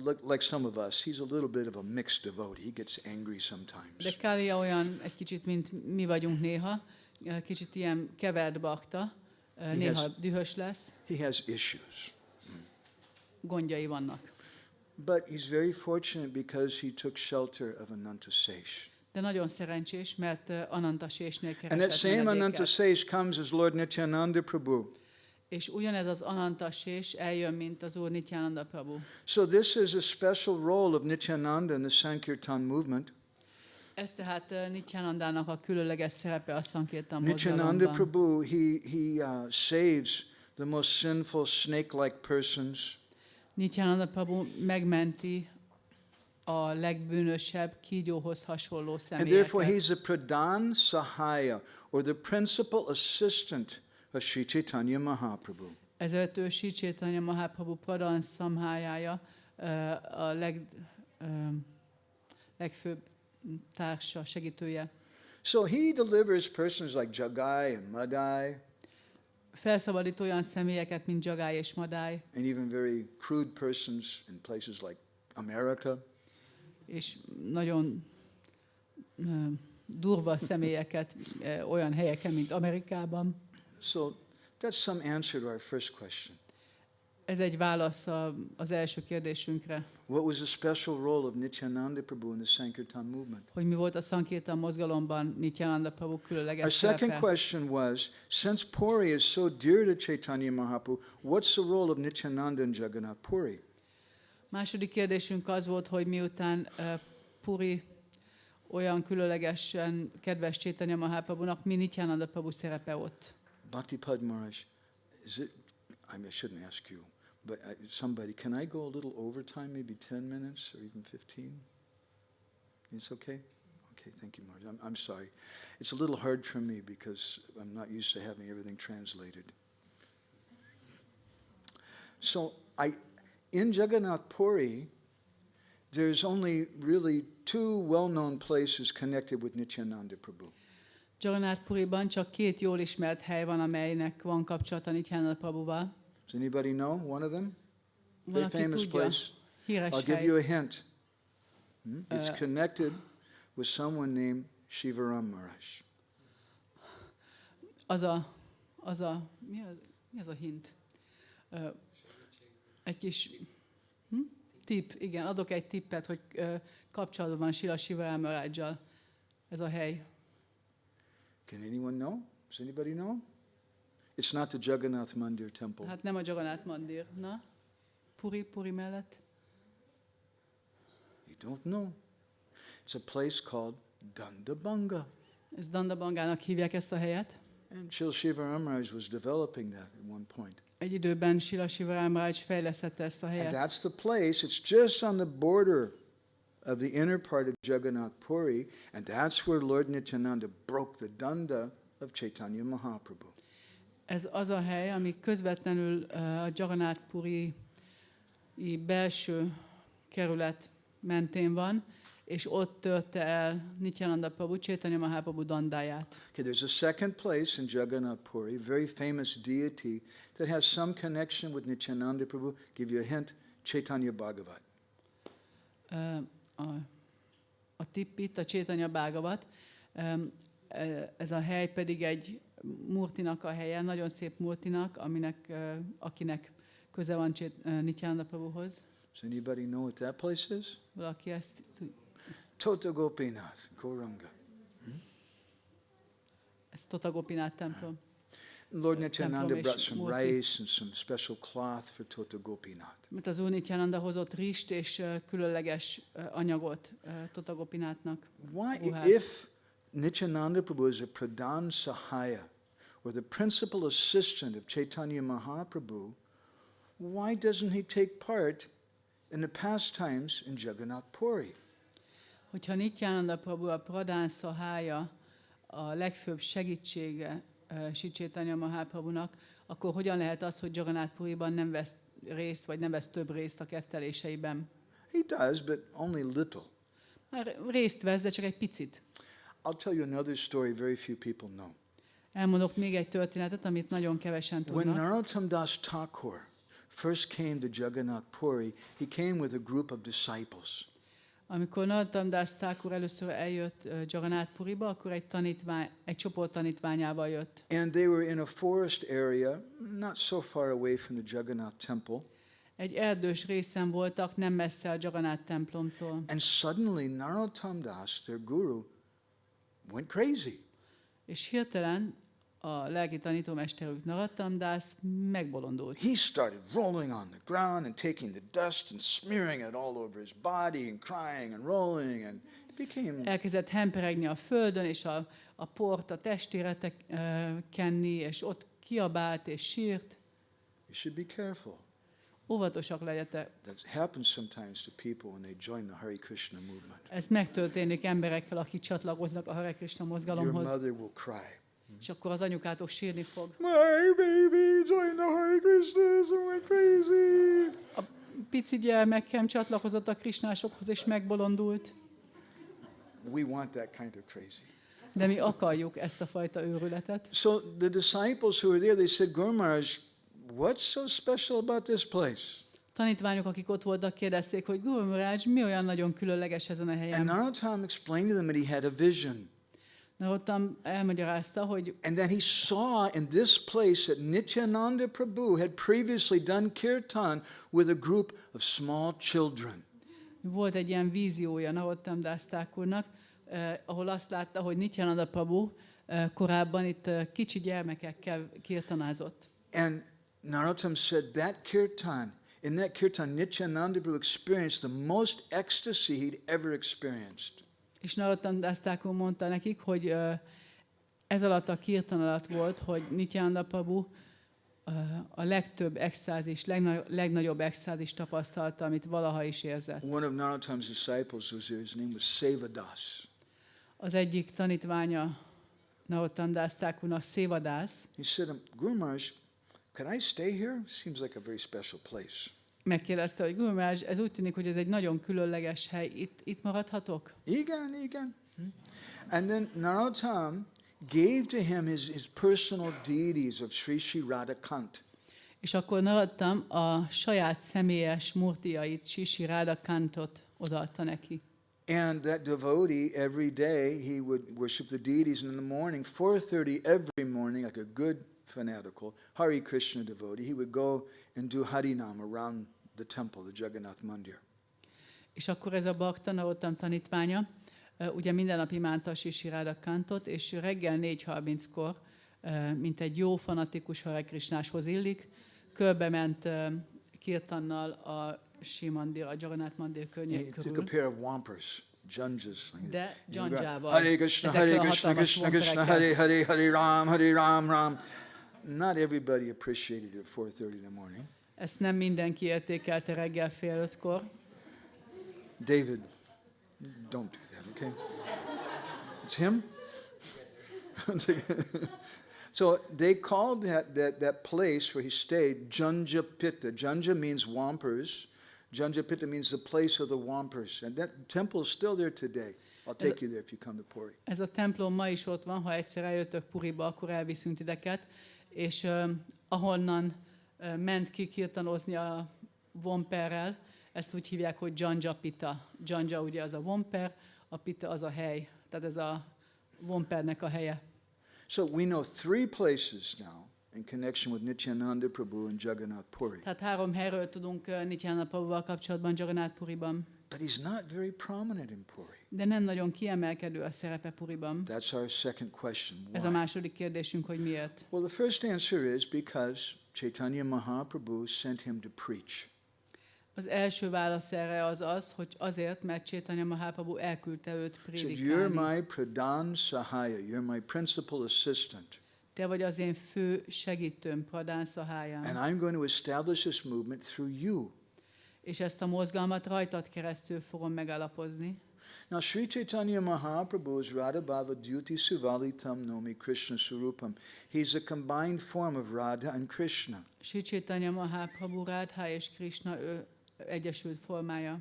like some of us. He's a little bit of a mixed devotee. He gets angry sometimes. De Kali olyan egy kicsit, mint mi vagyunk néha, kicsit ilyen kevert bakta, néha dühös lesz. He has issues. Gondjai vannak. But he's very fortunate because he took shelter of Ananta Sesha. De nagyon szerencsés, mert Ananta Sesnél And that keresett same Ananta menedéket. Sesha comes as Lord Nityananda Prabhu. És ugyanez az Ananta Sesha eljön, mint az Úr Nityananda Prabhu. So this is a special role of Nityananda in the Sankirtan movement. Ez tehát Nityanandának a különleges szerepe a Sankirtan Nityananda mozgalomban. Prabhu, he saves the most sinful snake-like persons. Nityananda Prabhu megmenti a legbűnösebb, kígyóhoz hasonló And therefore személyeket. he's a pradhan sahaya, or the principal assistant of Sri Chaitanya Mahaprabhu. Ezért ő Sri Chaitanya Mahaprabhu Pradhan Samhájája, a legfőbb társa, segítője. So he delivers persons like Jagai and Madai, Felszabadít olyan személyeket, mint Jagai és Madai, and even very crude persons in places like America. és nagyon durva személyeket olyan helyeken, mint Amerikában. So that's some answer to our first question. Ez egy válasz az első kérdésünkre, What was the special role of Nityananda Prabhu in the Sankirtan movement? hogy mi volt a Sankirtan mozgalomban Nityananda Prabhu Our különleges second szerepe. question was, since Puri is so dear to Chaitanya Mahaprabhu, what's the role of Nityananda in Jagannath Puri? Második kérdésünk az volt, hogy miután Puri olyan különlegesen kedves Chaitanya Mahaprabhunak, mi Nityananda Prabhu szerepe ott? Bhakti Pad Maharaj, is it, I shouldn't ask you, but somebody, can I go a little overtime, maybe 10 minutes or even 15? It's okay? Okay, thank you, Maharaj. I'm sorry. It's a little hard for me because I'm not used to having everything translated. So in Jagannath Puri, there's only really two well-known places connected with Nityananda Prabhu. Jagannath Puriban csak két jól ismert hely van, amelynek van kapcsolata Nityananda Prabhuval. Does anybody know one of them? Van, Very aki famous tudja. place. Híres I'll give hely. you a hint. It's connected with someone named Shivaram Maharaj. Mi az a hint? Egy kis tipp, igen, adok egy tippet, hogy kapcsolatban van Srila Shivaram Maharajjal ez a hely. Can anyone know? Does anybody know? It's not the Jagannath Mandir temple. Hát nem a Jagannath Mandir, na? Puri mellett? You don't know. It's a place called Dandabanga. Ez Dandabangának hívják ezt a helyet. And Srila Shivaram Maharaj was developing that at one point. Egy időben Srila Shivaram Maharaj fejlesztette ezt a And helyet. that's the place, it's just on the border of the inner part of Jagannath Puri, and that's where Lord Nityananda broke the danda of Chaitanya Mahaprabhu. Ez az a hely, ami közvetlenül a Jagannath Puri belső kerület mentén van, és ott törte el Nityananda Prabhu, Chaitanya Mahaprabhu dandáját. Okay, there's a second place in Jagannath Puri, very famous deity that has some connection with Nityananda Prabhu. Give you a hint, Chaitanya Bhagavat. A tipp itt, a Chaitanya Bhagavat. Ez a hely pedig egy murtinak a helye, nagyon szép murtinak, akinek köze van Nityananda Prabhuhoz. Does anybody know what that place is? Valaki ezt tudja? Tota Gopinath, Gauranga. Ez Tota Gopinath templom. Lord Nityananda Templom brought és some murti. rice and some special cloth for Tota Gopinath. Mert az Úr Nityananda hozott rist és különleges anyagot Tota Gopinathnak. Why, Ruhát. if Nityananda Prabhu is a pradhan sahaya, or the principal assistant of Chaitanya Mahaprabhu, why doesn't he take part in the pastimes in Jagannath Puri? Hogyha Nityananda Prabhu a Pradhan Sahaya, a legfőbb segítsége Sri Chaitanya Mahaprabhunak, akkor hogyan lehet az, hogy Jagannath Puriban nem vesz részt, vagy nem vesz több részt a ketteléseiben? He does, but only little. Már részt vesz, de csak egy picit. I'll tell you another story very few people know. Elmondok még egy történetet, amit nagyon kevesen When tudnak. Narottam Das Thakur first came to Jagannath Puri, he came with a group of disciples. Amikor Narottam Das Thakur először eljött Jagannath Puriba, akkor egy csoport tanítványával jött. And they were in a forest area, not so far away from the Jagannath temple. Egy erdős részen voltak, nem messze a Jagannath templomtól. And suddenly Narottam Das, their guru, went crazy. És hirtelen a lelki tanítómesterük Narottam Das megbolondult. He started rolling on the ground and taking the dust and smearing it all over his body and crying and rolling and became... Elkezdett hemperegni a földön, és a port a testére kenni, és ott kiabált és sírt. You should be careful. Óvatosak legyetek. That happens sometimes to people when they join the Hare Krishna movement. Ez megtörténik emberekkel, akik csatlakoznak a Hare Krishna Your mozgalomhoz. mother will cry. És akkor az anyukátok sírni fog. My baby joined the Hare Krishnas and went crazy. A pici gyermekem csatlakozott a krisnásokhoz, és megbolondult. We want that kind of crazy. De mi akarjuk ezt a fajta őrületet. So the disciples who were there, they said, Guru Maharaj, what's so special about this place? Tanítványok, akik ott voltak, kérdezték, hogy Guru Maharaj, mi olyan nagyon különleges ezen a And helyen? Narottam explained to them that he had a vision. Narottam elmagyarázta, hogy And that he saw in this place that Nityananda Prabhu had previously done kirtan with a group of small children. volt egy ilyen víziója Narottam Das Thakurnak, ahol azt látta, hogy Nityananda Prabhu korábban itt kicsi gyermekekkel kirtanázott. And Narottam said in that kirtan, Nityananda Prabhu experienced the most ecstasy he'd ever experienced. És Narottam Das Thakur mondta nekik, hogy ez alatt a kirtan alatt volt, hogy Nityananda Prabhu a legtöbb extázis, legnagyobb extázis tapasztalta, amit valaha is érzett. One of Narottam's disciples was there. His name was Sādhana-Bhakti. Az egyik tanítványa Narottam Das Thakurnak, Sādhana-Bhakti, He said, Guru Maharaj, could I stay here? Seems like a very special place. megkérdezte, hogy Guru Maharaj, ez úgy tűnik, hogy ez egy nagyon különleges hely. Itt maradhatok? Igen. And then Narottam gave to him his personal deities of Sri Sri Radhakant. És akkor Narottam a saját személyes murtiait, Sri Sri Radhakantot odaadta neki. And that devotee, every day, he would worship the deities. And in the morning, 4:30 every morning, like a good fanatical Hare Krishna devotee, he would go and do Harinam around the temple, the Jagannath Mandir. És akkor ez a bakta, Narottam tanítványa, ugye minden nap imádta a Sri Sri Radhakantot, és reggel 4:30-kor, mint egy jó fanatikus Hare Krishnáshoz illik, körbement kirtannal a Sri Mandir, a Jagannath Mandir He took a körül. pair of wampers, janjas. De dzsandzsával. Hare Krishna, Hare Krishna, Krishna Krishna, Hare Hare, Hare Ram, Ram. Not everybody appreciated it at 4:30 in the morning. Ezt nem mindenki értékelte reggel 4:30-kor. David, don't do that, okay? It's him? So they called that place where he stayed Janjapitta. Janja means wampers. Janjapitta means the place of the wampers. And that temple is still there today. I'll take you there if you come to Puri. Ez a templom ma is ott van, ha egyszer eljöttök Puriba, akkor elviszünk titeket, és ahonnan ment ki kirtanozni a vomperrel, ezt úgy hívják, hogy Janja Pitta. Janja ugye az a vomper, a Pitta az a hely, tehát ez a vompernek a helye. So we know 3 places now in connection with Nityananda Prabhu and Jagannath Puri. Tehát 3 helyről tudunk Nityananda Prabhuval kapcsolatban Jagannath Puriban. But he's not very prominent in Puri. De nem nagyon kiemelkedő a szerepe Puriban. That's our second question. Ez a Why? második kérdésünk, hogy miért. Well, the first answer is because Chaitanya Mahaprabhu sent him to preach. Az első válasz erre az, hogy azért, mert Chaitanya Mahaprabhu elküldte őt He said, you're prédikálni. my pradhan sahaya, you're my principal assistant. Te vagy az én fő segítőm, Pradhan Sahayam. And I'm going to establish this movement through you. És ezt a mozgalmat rajtad keresztül fogom megállapozni. Now, Sri Chaitanya Mahaprabhu is Radha Bhava Dyuti Suvalitam Nomi Krishna Surupam. He's a combined form of Radha and Krishna. Sri Chaitanya Mahaprabhu Radha és Krishna ő egyesült formája.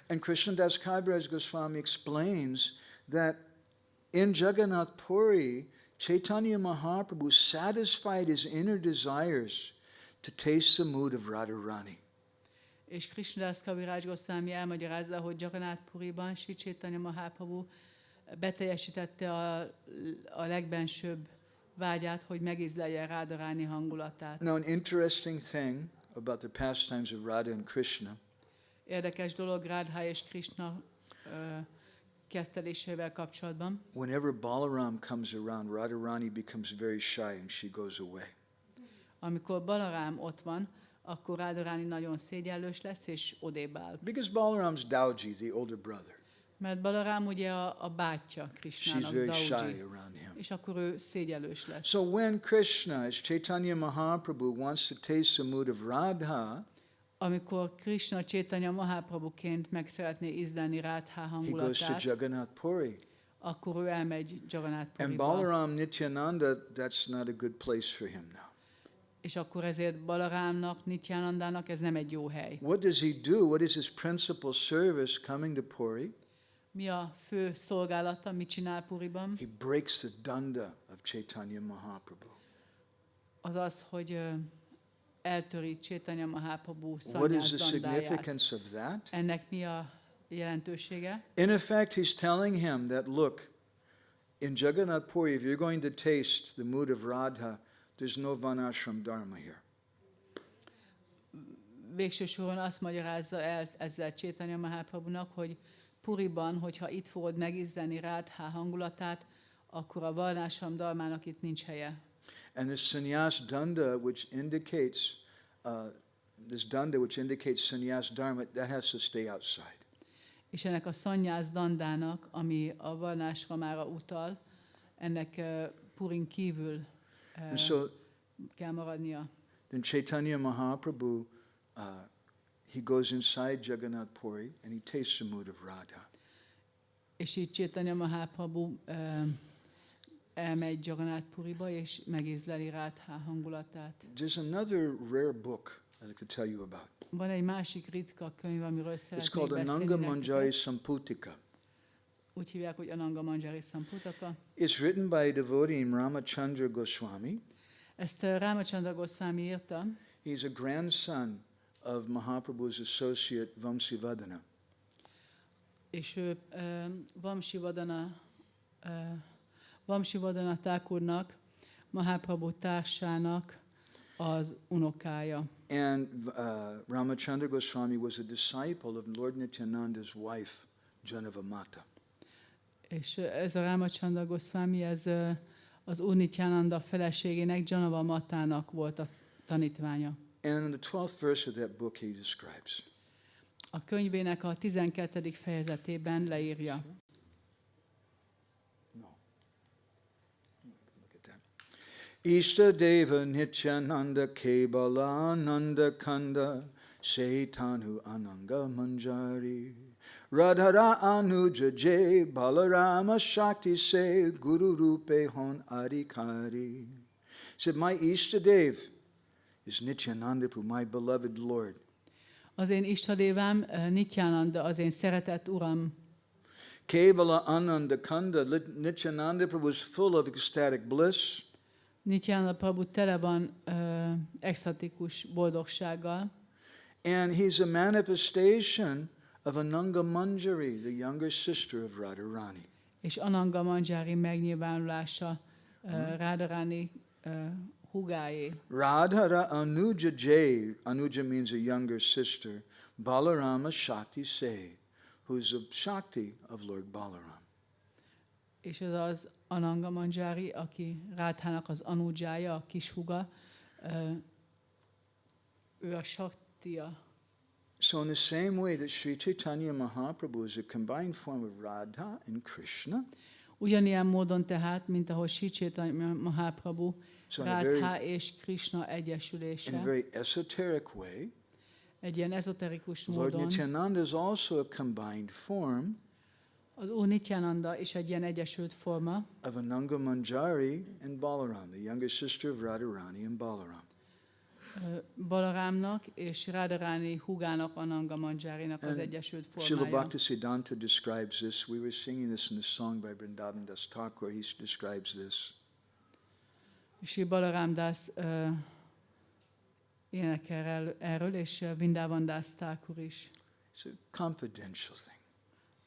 And Krishnadas Kaviraj Goswami explains that in Jagannath Puri, Chaitanya Mahaprabhu satisfied his inner desires to taste the mood of Radharani. És Krishnadas Kaviraj Goswami elmagyarázza, hogy Jagannath Puriban Sri Chaitanya Mahaprabhu beteljesítette a legbensőbb vágyát, hogy megízlelje Radharani hangulatát. Now, an interesting thing about the pastimes of Radha and Krishna. Érdekes dolog Radha és Krishna kettelésével kapcsolatban. Whenever Balaram comes around, Radharani becomes very shy and she goes away. Amikor Balaram ott van, akkor Radharani nagyon szégyellős lesz, és odébb áll. Because Balaram's Dauji, the older brother. Mert Balaram ugye a bátyja She's Krishnának, very shy Dauji, around him. és akkor ő szégyellős lesz. So when Krishna, as Chaitanya Mahaprabhu, wants to taste the mood of Radha, Amikor Krishna Chaitanya Mahaprabhuként meg szeretné ízlelni Radha he goes to hangulatát, Jagannath Puri. akkor ő elmegy Jagannath And Puriba. Balaram Nityananda, that's not a good place for him now. És akkor ezért Balarámnak, Nityanandának ez nem egy jó hely. What does he do? What is his principal service coming to Puri? Mi a fő szolgálata, mit csinál Puriban? He breaks the danda of Chaitanya Mahaprabhu. Az az, hogy eltöri Chaitanya Mahaprabhu What is the szanyász dandáját. significance of that? Ennek mi a jelentősége? In effect, he's telling him that, look, in Jagannath Puri, if you're going to taste the mood of Radha, there's no Vanashram Dharma here. Végső soron azt magyarázza el ezzel Chaitanya Mahaprabhunak, hogy Puriban, hogyha itt fogod megízlelni Radha hangulatát, akkor a Varnashram Dharmának itt nincs helye. And this sannyas danda, which indicates sannyas dharma, that has to stay outside. És ennek a szanyász dandának, ami a Varnashramára utal, ennek Purin kívül And so kell maradnia. then Chaitanya Mahaprabhu, he goes inside Jagannath Puri and he tastes the mood of Radha. És így Chaitanya Mahaprabhu elmegy Jagannath Puriba, és megízleli Radha hangulatát. There's another rare book I'd like to tell you about. Van egy másik ritka könyv, amiről It's szeretnék called beszélni Ananga Manjari nektek. Samputika. Úgy hívják, hogy Ananga Manjari Samputaka. It's written by a devotee Ramachandra Goswami. Ezt Ramachandra Goswami írta, He's a grandson of Mahaprabhu's associate Vamsivadana. és ő Vamsivadana Thakurnak, Mahaprabhu társának az unokája. And Ramachandra Goswami was a disciple of Lord Nityananda's wife, Janavamata. És ez a Ramachandra Goswami, ez az Úr Nityananda feleségének, Janava Matának volt a tanítványa. And in the 12th verse of that book he describes. A könyvének a 12. fejezetében leírja. No. Look at that. Ishtadeva Nityananda Kebalananda Kanda Shaitanu Ananga Manjari Radhara Anuja Jay Balarama Shakti Se Guru Rupe Hon Adhikari. Said, my Ishtadev is Nityananda, my beloved Lord. Az én istadévám Nityananda, az én szeretett uram. Kevala Ananda Kanda, Nityananda was full of ecstatic bliss. Nityananda Prabhu tele van extatikus boldogsággal. And he's a manifestation of Ananga Manjari, the younger sister of Radharani. És Ananga Manjari megnyilvánulása Radharani hugáé. Radhara Anuja Jay, Anuja means a younger sister, Balarama Shakti Se, who's a Shakti of Lord Balaram. És ez az Ananga Manjari, aki Rádhának az Anujája, a kishuga, ő a Shaktiya. So in the same way that Sri Chaitanya Mahaprabhu is a combined form of Radha and Krishna, Ugyanilyen módon tehát, mint ahogy Sri Chaitanya Mahaprabhu, So Radha és Krishna in a egyesülése, very esoteric way, egy ilyen ezoterikus Lord módon, Nityananda is also a combined form Az Úr Nityananda is egy ilyen egyesült forma. of Ananga Manjari and Balaram, the younger sister of Radharani and Balaram. Balarámnak és Radharani húgának, Ananga Manjarinak az And egyesült Srila formája. Bhaktisiddhanta describes this. We were singing this in the song by Vrindavan Thakur. He describes this. És Balarám dász énekel erről, és Vrindavan Thakur is. It's a confidential thing,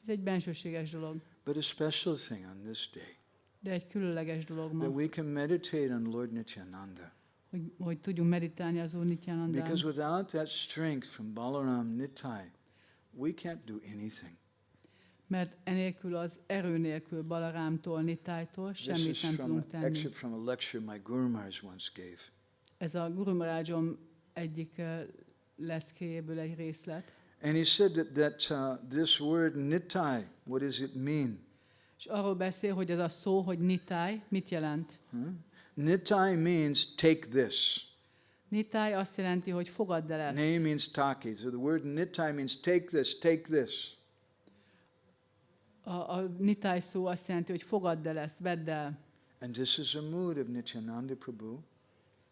Ez egy bensőséges dolog, but a special thing on this day, de egy különleges dolog that ma, we can meditate on Lord Nityananda. hogy tudjunk meditálni az Úr Nityanandán. Because without that strength from Balaram Nitai, we can't do anything. Mert enélkül az erő nélkül Balarámtól, Nitájtól This semmit is nem from tudunk an tenni. excerpt from a lecture my Guru Maharaj once gave. Ez a Guru Maharajom egyik leckéjéből egy részlet. And he said that this word Nitai, what does it mean? És arról beszél, hogy ez a szó, hogy Nitáj, mit jelent? Nitai means take this. Nitáj azt jelenti, hogy fogadd el ezt. Name means taki. So the word Nitai means take this, take this. A Nitáj szó azt jelenti, hogy fogadd el ezt, vedd el. And this is a mood of Nityananda Prabhu.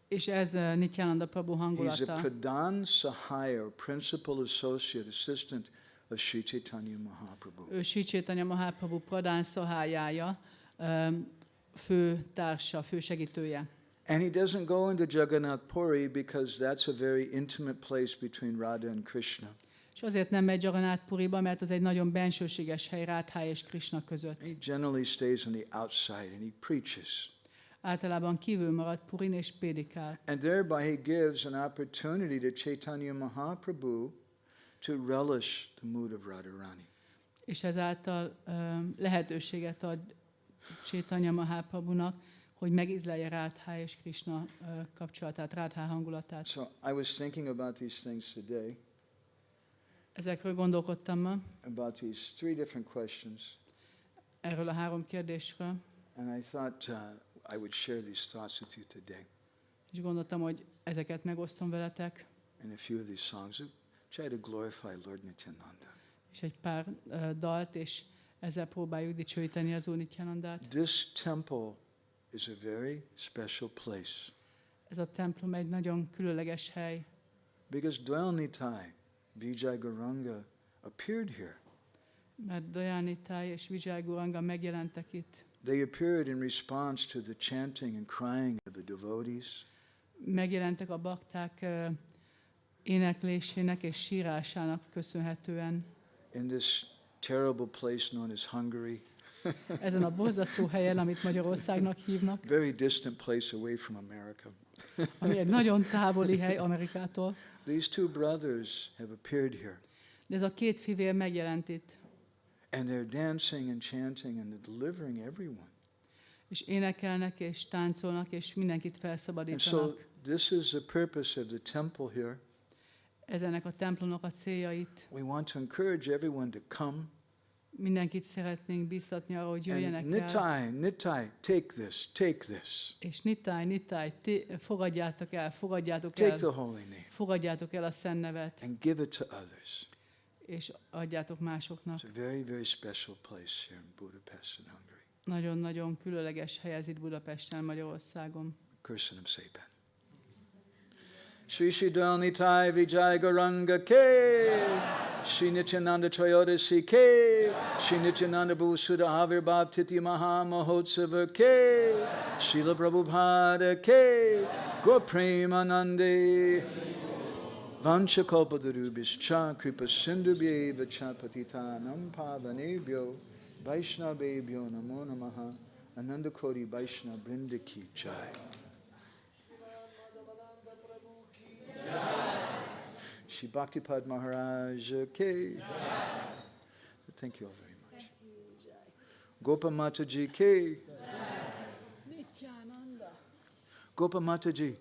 És ez Nityananda Prabhu He's a hangulata. Pradhan Sahaya, or principal associate assistant of Sri Chaitanya Mahaprabhu. Ő Sri Chaitanya Mahaprabhu Pradhan Sahájája, fő társa, fő segítője. And he doesn't go into Jagannath Puri because that's a very intimate place between Radha and Krishna. És azért nem megy Jagannath Puriba, mert az egy nagyon bensőséges hely Rádhá és Krishna között. He generally stays on the outside and he preaches. Általában kívül marad Purin és prédikál. And thereby he gives an opportunity to Chaitanya Mahaprabhu to relish the mood of Radharani. És ezáltal lehetőséget ad Chaitanya Mahaprabhunak, hogy megízlelje Rádhá és Krishna kapcsolatát, Rádhá hangulatát. So I was thinking about these things today, Ezekről gondolkodtam ma, about these three different questions, erről a 3 kérdésről, and I thought I would share these thoughts with you today. és gondoltam, hogy ezeket megosztom veletek, And a few of these songs, try to glorify Lord Nityananda. és egy pár dalt, és ezzel próbáljuk dicsőíteni az Úr Nityanandát. This temple is a very special place Ez a templom egy nagyon különleges hely, because Dwell Nitai, Vijay Gauranga appeared here. mert Dayanitai és Vijay Gauranga megjelentek itt. They appeared in response to the chanting and crying of the devotees. Megjelentek a bakták éneklésének és sírásának köszönhetően In this terrible place known as Hungary, ezen a borzasztó helyen, amit Magyarországnak hívnak, very distant place away from America. ami egy nagyon távoli hely Amerikától. These two brothers have appeared here, De ez a 2 fivér megjelent itt, and they're dancing and chanting and they're delivering everyone. és énekelnek, és táncolnak, és mindenkit And so felszabadítanak. this is the purpose of the temple here. Ezenek a templomnak a céljait. We want to encourage everyone to come. Mindenkit szeretnénk biztatni arra, hogy jöjjenek And el. Nitai, take this, take this. És Nitai, fogadjátok el, Take the holy name fogadjátok el a szent nevet, and give it to others. és adjátok másoknak. It's a very, very special place here in Budapest in Hungary. Nagyon-nagyon különleges hely ez itt Budapesten, Magyarországon. Köszönöm szépen. Shri Shri Dwell Nitai Vijay Gauranga Ke, Shri Nityananda Trayodasi Ke, Shri Nityananda Bhusuda Avirbhav Titi Maha Mahotsava Ke, Srila Prabhupada Ke, Gaur Premanande, Vanchakalpatarubhischa Kripa Sindhubhyeva Cha Patitanam Pavanebhyo, Vaishnavebhyo Namo Namaha, Ananda Koti Vaishnava Brinda Ki Jai. Shri Bhaktipad Maharaj Ke. Thank you all very much. Gopa Mataji Ke. Gopa Mataji.